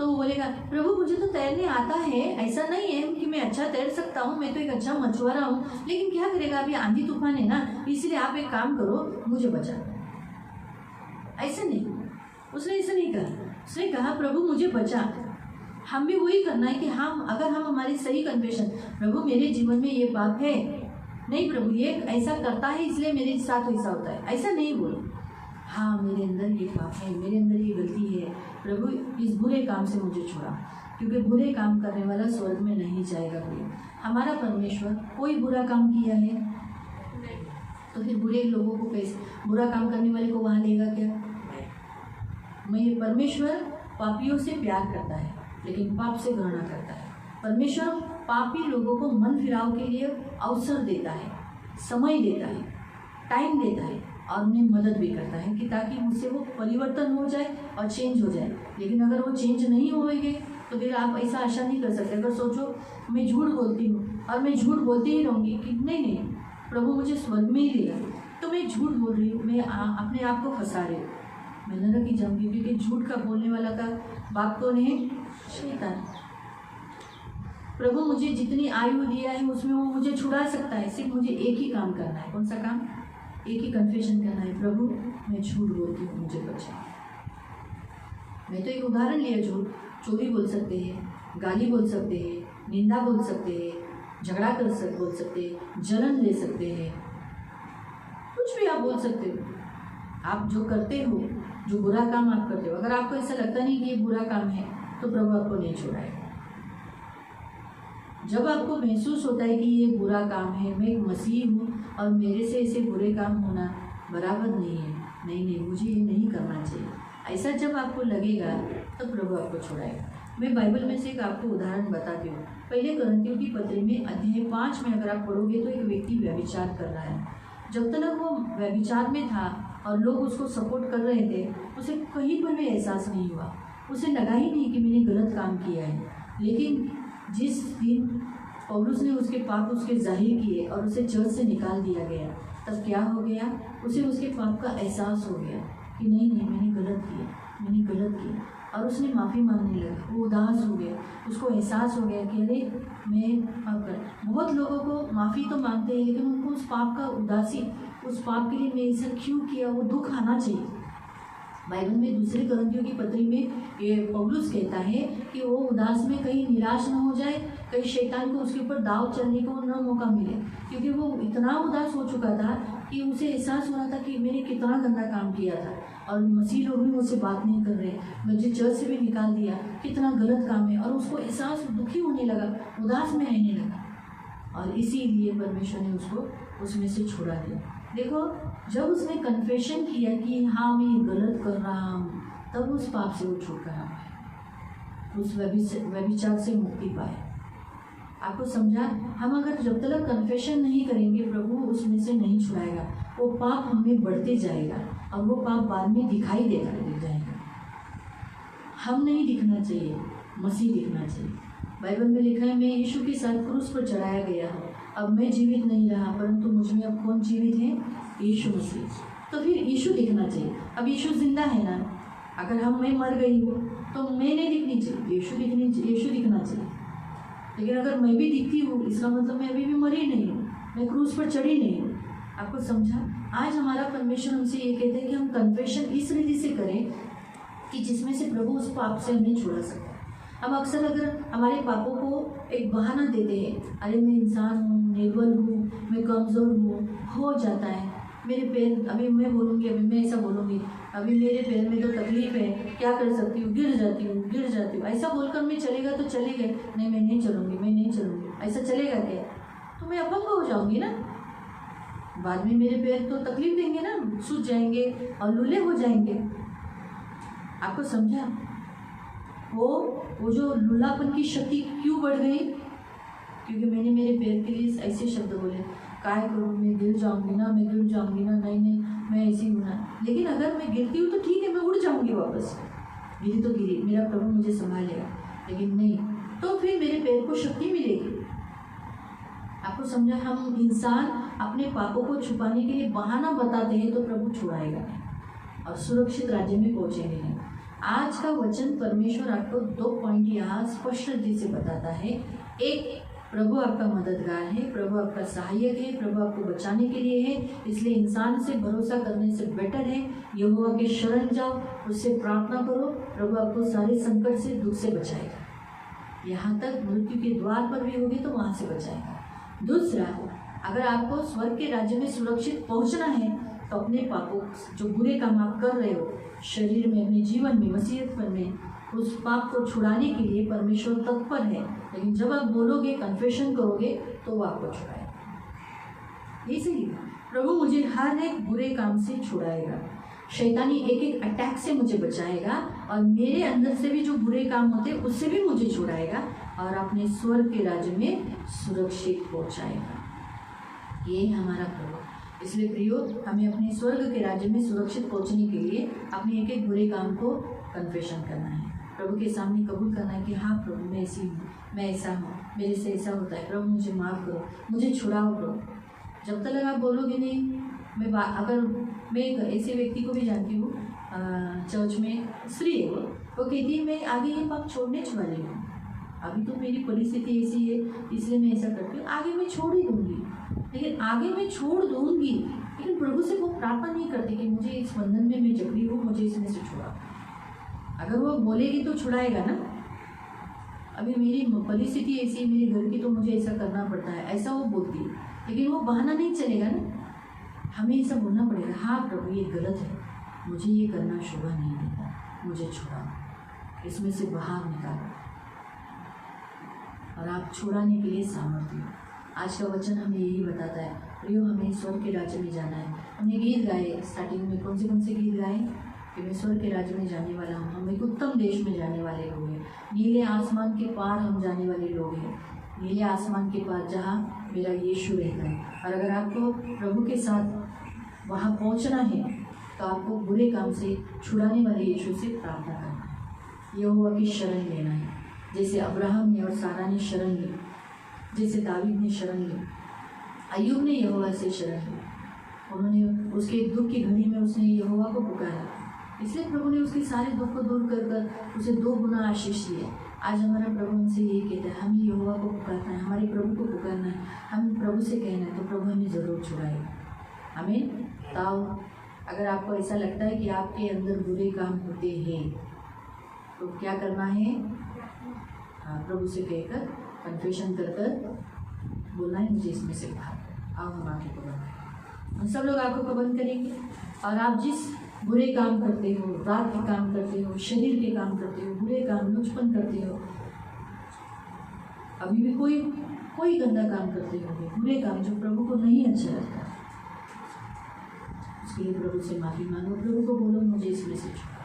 [SPEAKER 1] तो वो बोलेगा प्रभु मुझे तो तैरने आता है, ऐसा नहीं है कि मैं अच्छा तैर सकता हूँ, मैं तो एक अच्छा मछुआरा हूँ, लेकिन क्या करेगा, अभी आंधी तूफान है ना, इसलिए आप एक काम करो, मुझे बचा दो। ऐसे नहीं, उसने ऐसा नहीं कहा। उसने कहा प्रभु मुझे बचा। हम भी वही करना है कि हम अगर हम हमारी सही कन्फेशन, प्रभु मेरे जीवन में ये पाप है, नहीं प्रभु ये ऐसा करता है इसलिए मेरे साथ ऐसा होता है, ऐसा नहीं बोलो। हाँ मेरे अंदर ये पाप है, मेरे अंदर ये गलती है, प्रभु इस बुरे काम से मुझे छोड़ा, क्योंकि बुरे काम करने वाला स्वर्ग में नहीं जाएगा कोई। हमारा परमेश्वर कोई बुरा काम किया है तो फिर बुरे लोगों को कैसे, बुरा काम करने वाले को वहाँ लेगा क्या? मैं परमेश्वर पापियों से प्यार करता है लेकिन पाप से घृणा करता है। परमेश्वर पापी लोगों को मन फिराव के लिए अवसर देता है, समय देता है, टाइम देता है और उन्हें मदद भी करता है कि ताकि मुझसे वो परिवर्तन हो जाए और चेंज हो जाए। लेकिन अगर वो चेंज नहीं होएंगे तो फिर आप ऐसा आशा नहीं कर सकते। अगर सोचो मैं झूठ बोलती हूँ और मैं झूठ बोलती ही रहूँगी कि नहीं प्रभु मुझे स्वर्ग में ही देगा, तो मैं झूठ बोल रही हूँ, मैं अपने आप को फंसा रही हूँ, मैं नरक ही जाऊँगी, क्योंकि झूठ का बोलने वाला का बाप कौन है? शैतान। प्रभु मुझे जितनी आयु दिया है उसमें वो मुझे छुड़ा सकता है, सिर्फ मुझे एक ही काम करना है। कौन सा काम? एक ही कन्फेशन करना है, प्रभु मैं झूठ बोलती हूँ, मुझे बचा। मैं तो एक उदाहरण लिया, झूठ, चोरी बोल सकते हैं, गाली बोल सकते हैं, निंदा बोल सकते हैं, झगड़ा बोल सकते हैं, जलन ले सकते हैं, कुछ भी आप बोल सकते हो। आप जो करते हो, जो बुरा काम आप करते हो, अगर आपको ऐसा लगता नहीं कि ये बुरा काम है तो प्रभु आपको नहीं छोड़ाएगा। जब आपको महसूस होता है कि ये बुरा काम है, मैं एक मसीह हूँ और मेरे से ऐसे बुरे काम होना बराबर नहीं है, नहीं मुझे ये नहीं करना चाहिए, ऐसा जब आपको लगेगा तो प्रभु आपको छोड़ाएगा। मैं बाइबल में से एक आपको उदाहरण बताती हूँ। पहले कुरिन्थियों की पत्री में अध्याय 5 में अगर आप पढ़ोगे तो एक व्यक्ति व्यभिचार कर रहा है। जब तक वो व्यभिचार में था और लोग उसको सपोर्ट कर रहे थे, उसे कहीं पर भी एहसास नहीं हुआ, उसे लगा ही नहीं कि मैंने गलत काम किया है। लेकिन जिस दिन पौलुस ने उसके पाप उसके जाहिर किए और उसे चर्च से निकाल दिया गया, तब क्या हो गया, उसे उसके पाप का एहसास हो गया कि नहीं मैंने गलत किया और उसने माफ़ी मांगने लगा। वो उदास हो गया, उसको एहसास हो गया कि अरे मैं पाप कर। बहुत लोगों को माफ़ी तो मांगते हैं लेकिन उनको उस पाप का उदासी, उस पाप के लिए मैं ऐसा क्यों किया, वो दुख आना चाहिए। बाइबल में दूसरे कुरिन्थियों की पत्री में ये पौलुस कहता है कि वो उदास में कहीं निराश न हो जाए, कहीं शैतान को उसके ऊपर दाव चलने को न मौका मिले, क्योंकि वो इतना उदास हो चुका था कि उसे एहसास हो रहा था कि मैंने कितना गंदा काम किया था और मसीह लोग भी मुझसे बात नहीं कर रहे, मुझे चर्च से भी निकाल दिया, कितना गलत काम है। और उसको एहसास, दुखी होने लगा, उदास में रहने लगा और इसीलिए परमेश्वर ने उसको उसमें से छुड़ा दिया। देखो, जब उसने कन्फेशन किया कि हाँ मैं गलत कर रहा हूँ, तब उस पाप से वो छुटकारा पाया, उस व्यभिचार से मुक्ति पाए। आपको समझा? हम अगर जब तक कन्फेशन नहीं करेंगे, प्रभु उसमें से नहीं छुड़ाएगा। वो पाप हमें बढ़ते जाएगा और वो पाप बाद में दिखाई देगा, दिख जाएगा। हम नहीं दिखना चाहिए, मसीह दिखना चाहिए। बाइबल में लिखा है, मैं यीशु के साथ क्रूस पर चढ़ाया गया हूँ, अब मैं जीवित नहीं रहा परंतु मुझ में अब कौन जीवित है? यीशु मसीह। तो फिर यीशु दिखना चाहिए। अब यीशु जिंदा है ना, अगर मैं मर गई हूँ तो मैं नहीं दिखनी चाहिए, यीशु दिखना चाहिए। लेकिन अगर मैं भी दिखती हूँ, इसका मतलब मैं अभी भी मरी नहीं हूँ, मैं क्रूस पर चढ़ी नहीं हूँ। आपको समझा? आज हमारा परमेश्वर हमसे ये कहते हैं कि हम कन्फेशन इस रीति से करें कि जिसमें से प्रभु उस पाप से हमें छुड़ा सकता है। हम अक्सर अगर हमारे पापों को एक बहाना देते हैं, अरे मैं इंसान हूँ, निर्बल हूँ, मैं कमज़ोर हूँ, हो जाता है, मेरे पैर, अभी मैं बोलूँगी, अभी मैं ऐसा बोलूँगी, अभी मेरे पैर में तो तकलीफ़ है, क्या कर सकती हूँ, गिर जाती हूँ, ऐसा बोलकर मैं चलेगा तो चले गए, नहीं मैं नहीं चलूँगी, ऐसा चलेगा क्या? तो मैं अपंग हो जाऊँगी ना, बाद में मेरे पैर तो तकलीफ देंगे ना, सूज जाएंगे और लूले हो जाएंगे। आपको समझा? वो जो लूलापन की शक्ति क्यों बढ़ गई? क्योंकि मैंने मेरे पैर के लिए ऐसे शब्द बोले, काय करूँ, मैं गिर जाऊँगी ना, नहीं मैं ऐसी हूँ ना। लेकिन अगर मैं गिरती हूँ तो ठीक है, मैं उड़ जाऊँगी वापस, गिरी तो गिरी, मेरा प्रभु मुझे संभालेगा। लेकिन नहीं, तो फिर मेरे पैर को शक्ति मिलेगी। आपको समझा? हम इंसान अपने पापों को छुपाने के लिए बहाना बताते हैं तो प्रभु छुड़ाएगा नहीं और सुरक्षित राज्य में पहुँचेंगे नहीं। आज का वचन परमेश्वर आपको 2 पॉइंट यहाँ स्पष्ट रीति से बताता है। एक, प्रभु आपका मददगार है, प्रभु आपका सहायक है, प्रभु आपको बचाने के लिए है, इसलिए इंसान से भरोसा करने से बेटर है यहोवा के शरण जाओ, उससे प्रार्थना करो, प्रभु आपको सारे संकट से, दुख से बचाएगा। यहाँ तक मृत्यु के द्वार पर भी होगी तो वहाँ से बचाएगा। दूसरा, अगर आपको स्वर्ग के राज्य में सुरक्षित पहुँचना है तो अपने पापों, जो बुरे काम आप कर रहे हो शरीर में, अपने जीवन में, मसीहत में, उस पाप को छुड़ाने के लिए परमेश्वर तत्पर है। लेकिन जब आप बोलोगे, कन्फेशन करोगे तो वो आपको छुड़ाएगा। इसीलिए प्रभु मुझे हर एक बुरे काम से छुड़ाएगा, शैतानी एक एक अटैक से मुझे बचाएगा और मेरे अंदर से भी जो बुरे काम होते हैं उससे भी मुझे छुड़ाएगा और अपने स्वर्ग के राज्य में सुरक्षित पहुंचाएगा। ये हमारा प्रभु। इसलिए प्रियो, हमें अपने स्वर्ग के राज्य में सुरक्षित पहुंचने के लिए अपने एक एक बुरे काम को कन्फेशन करना है, प्रभु के सामने कबूल करना है कि हाँ प्रभु, मैं ऐसी हूँ, मैं ऐसा हूँ, मेरे से ऐसा होता है, प्रभु मुझे माफ़ करो, मुझे छुड़ाओ प्रभु। जब तक आप बोलोगे नहीं, अगर मैं एक ऐसे व्यक्ति को भी जानती हूँ, चर्च में स्त्री है, वो कहती है मैं आगे ये पाप छोड़ने वाली हूँ, अभी तो मेरी परिस्थिति ऐसी है इसलिए मैं ऐसा करती हूँ, आगे मैं छोड़ ही दूँगी। लेकिन आगे मैं छोड़ दूँगी, लेकिन प्रभु से वो प्रार्थना नहीं करती कि मुझे इस बंधन में मैं जकड़ी हूँ, मुझे इसमें से छुड़ा। अगर वो बोलेगी तो छुड़ाएगा ना। अभी मेरी परिस्थिति ऐसी है मेरे घर की तो मुझे ऐसा करना पड़ता है, ऐसा वो बोलती है, लेकिन वो बहाना नहीं चलेगा ना। हमें ऐसा बोलना पड़ेगा, हाँ प्रभु ये गलत है, मुझे ये करना शोभा नहीं देता, मुझे छुड़ाओ, इसमें से बाहर निकालो। और आप छुड़ाने के लिए सामर्थ्य हो। आज का वचन हमें यही बताता है। प्रियो, हमें स्वर्ग के राज्य में जाना है। हमने गीत गाए स्टार्टिंग में, कौन से गीत गाए कि मैं स्वर्ग के राज्य में जाने वाला हूँ, हम एक उत्तम देश में जाने वाले लोग हैं, नीले आसमान के पार हम जाने वाले लोग हैं, नीले आसमान के पार जहाँ मेरा यीशु रहता है। और अगर आपको प्रभु के साथ वहाँ पहुँचना है तो आपको बुरे काम से छुड़ाने वाले यीशु से प्रार्थना करना है, यहोवा की शरण लेना है। जैसे अब्राहम ने और सारा ने शरण ली, जैसे दावीद ने शरण ली, अय्यूब ने यहोवा से शरण ली, उन्होंने उसके दुख की घड़ी में उसने यहोवा को पुकारा, इसलिए प्रभु ने उसके सारे दुख को दूर कर कर उसे 2 गुना आशीष दिए। आज हमारा प्रभु हमसे यही कहता है, हमें यहोवा को पुकारना है, हमारे प्रभु को पुकारना है, हम प्रभु से कहना है तो प्रभु हमें ज़रूर छुड़ाएगा। हमें ताऊ, अगर आपको ऐसा लगता है कि आपके अंदर बुरे काम होते हैं तो क्या करना है? हाँ, प्रभु से कहकर कन्फेशन कर कर बोलना है, मुझे इसमें से बाहर आओ। हम आंखों को बंद, हम सब लोग आंखों को बंद करेंगे और आप जिस बुरे काम करते हो, रात के काम करते हो, शरीर के काम करते हो, बुरे काम लुचपन करते हो, अभी भी कोई गंदा काम करते हो, बुरे काम जो प्रभु को नहीं अच्छा लगता, उसके लिए प्रभु से माफ़ी मांगो। प्रभु को बोलो, मुझे इसमें से छुड़ा।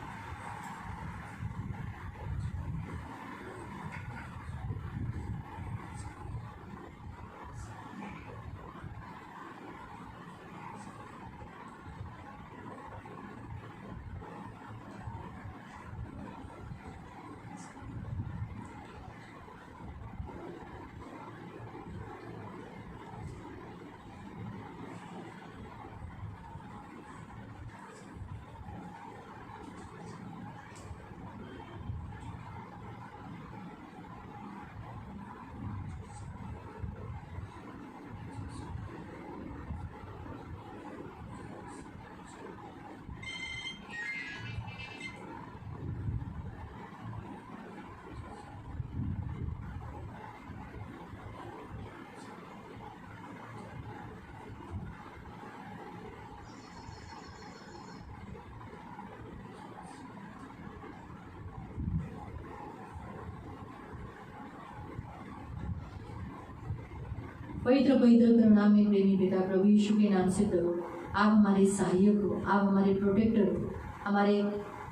[SPEAKER 1] पवित्र पवित्र करुणामय प्रेमी पिता प्रभु यीशु के नाम से प्रभु, आप हमारे सहायक हो, आप हमारे प्रोटेक्टर हो, हमारे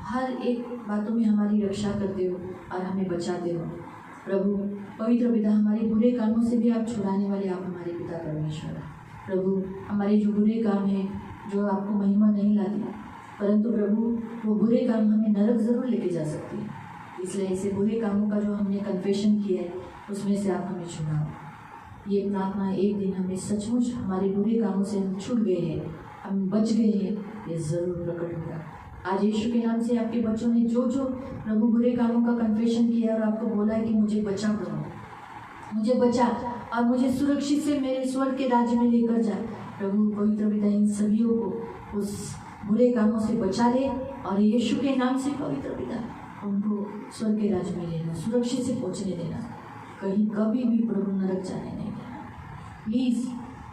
[SPEAKER 1] हर एक बातों में हमारी रक्षा करते हो और हमें बचाते हो। प्रभु पवित्र पिता, हमारे बुरे कामों से भी आप छुड़ाने वाले आप हमारे पिता परमेश्वर। प्रभु हमारे जो बुरे काम हैं, जो आपको महिमा नहीं लाती, परंतु प्रभु वो बुरे काम हमें नरक ज़रूर लेके जा सकती है, इसलिए ऐसे बुरे कामों का जो हमने कन्फेशन किया है उसमें से आप हमें छुड़ाओ। ये प्रार्थना एक दिन हमें सचमुच हमारे बुरे कामों से हम छूट गए हैं, हम बच गए हैं, ये ज़रूर प्रकट होगा। आज यीशु के नाम से आपके बच्चों ने जो जो प्रभु बुरे कामों का कन्फेशन किया और आपको बोला है कि मुझे बचा प्रभु, मुझे बचा और मुझे सुरक्षित से मेरे स्वर्ग के राज्य में लेकर जा। प्रभु पवित्र पिता इन सभियों को उस बुरे कामों से बचा ले और यीशु के नाम से पवित्र पिता उनको स्वर्ग के राज्य में लेना, सुरक्षित से पहुँचने देना, कहीं कभी भी प्रभु नरक जाने नहीं देना, प्लीज़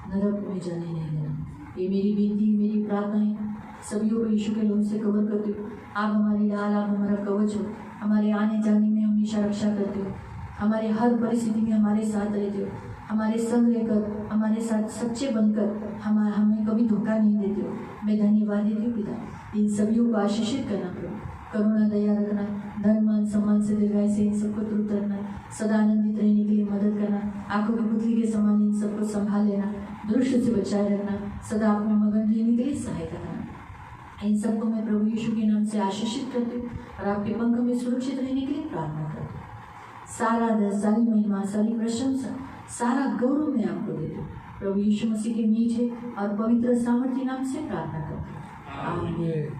[SPEAKER 1] नरक में जाने नहीं देना। ये मेरी विनती, मेरी प्रार्थना है। सभी को यीशु के लहू से कवर करते हो। आप हमारी ढाल, आप हमारा कवच हो, हमारे आने जाने में हमेशा रक्षा करते हो, हमारे हर परिस्थिति में हमारे साथ रहते हो, हमारे संग लेकर हमारे साथ सच्चे बनकर हमें कभी धोखा नहीं देते हो। मैं धन्यवाद देती हूँ पिता। इन सभी को आशीषित करना प्रभु, करुणा दया रखना, धन मान सम्मान से दीर्घायु से इन सबको तृप्त रखना, सदा आनंदित रहने के लिए मदद करना, आंखों की पुतली के समान इन सबको संभाल लेना, दृष्ट से बचाए रखना, सदा आप में मगन रहने के लिए सहायता करना। इन सबको मैं प्रभु यीशु के नाम से आशीषित करती हूँ और आपके पंख में सुरक्षित रहने के लिए प्रार्थना करती हूँ। सारा आदर, सारी महिमा, सारी प्रशंसा, सारा गौरव मैं आपको देती हूँ। प्रभु यीशु मसीह के मीठे और पवित्र सामर्थ्य नाम से प्रार्थना करती हूँ, आमीन।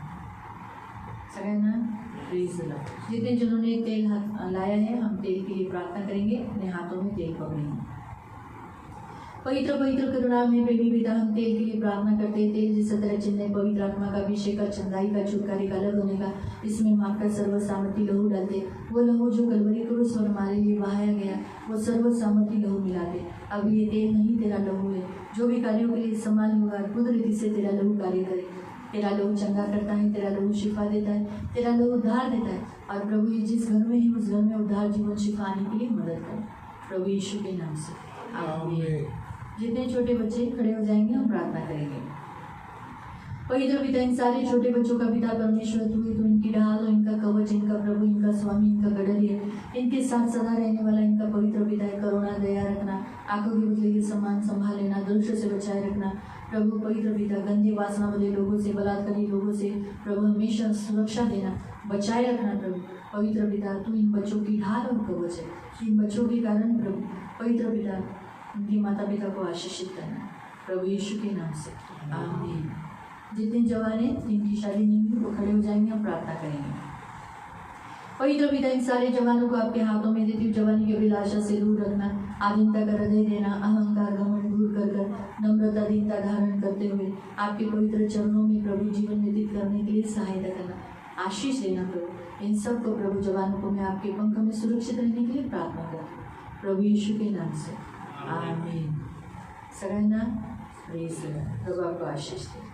[SPEAKER 1] सगळ्यांना प्रेज द लॉर्ड। जितने जिन्होंने तेल लाया है, हम तेल के लिए प्रार्थना करेंगे, अपने हाथों में तेल पकड़ेंगे। पवित्र पवित्र करुणा में प्रेमी पिता, हम तेल के लिए प्रार्थना करते हैं। तेल जिस तरह चिन्ह पवित्र आत्मा का अभिषेक का, चंदाई का, छुटकारे का, अलग होने का, इसमें हम आपका सर्व सामर्थ्य लहू डालते। वो लहू जो कलवरी क्रूस पर हमारे लिए बहाया गया, वो सर्व सामर्थ्य लहू मिलाते। अब ये तेल नहीं तेरा लहू है, जो भी कार्यों के लिए इस्तेमाल होगा कुदरती से तेरा लहू कार्य करे। तेरा लहू चंगा करता है, तेरा लहू शिफा देता है, तेरा लहू उद्धार देता है। और प्रभु ये जिस घर में है उस घर में उद्धार, जीवन, शिफा आने के लिए मदद करे प्रभु यीशु के नाम से, आमीन। जितने छोटे बच्चे खड़े हो जाएंगे हम प्रार्थना करेंगे। पवित्र पिता, इन सारे छोटे बच्चों का पिता परमेश्वर तू है, तू इनकी ढाल, इनका कवच, इनका प्रभु, इनका स्वामी, इनका गढ़ है, इनके साथ सदा रहने वाला इनका पवित्र पिता है। करुणा दया रखना, आंखों के पुतले के समान संभाल लेना, दृष्ट से बचाए रखना। प्रभु पवित्र पिता, गंदे वासना वाले लोगों से, बलात्कारी लोगों से प्रभु हमेशा सुरक्षा देना, बचाए रखना। प्रभु पवित्र पिता, तू इन बच्चों की ढाल और कवच है। इन बच्चों के कारण प्रभु पवित्र पिता उनके माता पिता को आशीषित करना प्रभु यीशु के नाम से, आमीन। जितने जवान हैं जिनकी शादी नहीं हुई वो खड़े हो जाएंगे, हम प्रार्थना करेंगे। पवित्र पिता, इन सारे जवानों को आपके हाथों में देती हूँ। जवानी की अभिलाषा से दूर रखना, आधीनता का हृदय देना, अहंकार घमंड दूर कर नम्रता दीनता धारण करते हुए आपके पवित्र चरणों में प्रभु जीवन व्यतीत करने के लिए सहायता करना, आशीष देना। प्रभु इन सब को प्रभु जवानों को मैं आपके पंख में सुरक्षित रहने के लिए प्रार्थना करती हूँ प्रभु यीशु के नाम से, आमीन। सगळ्यांना प्रेज द लॉर्ड। प्रभु आपको आशीष दे।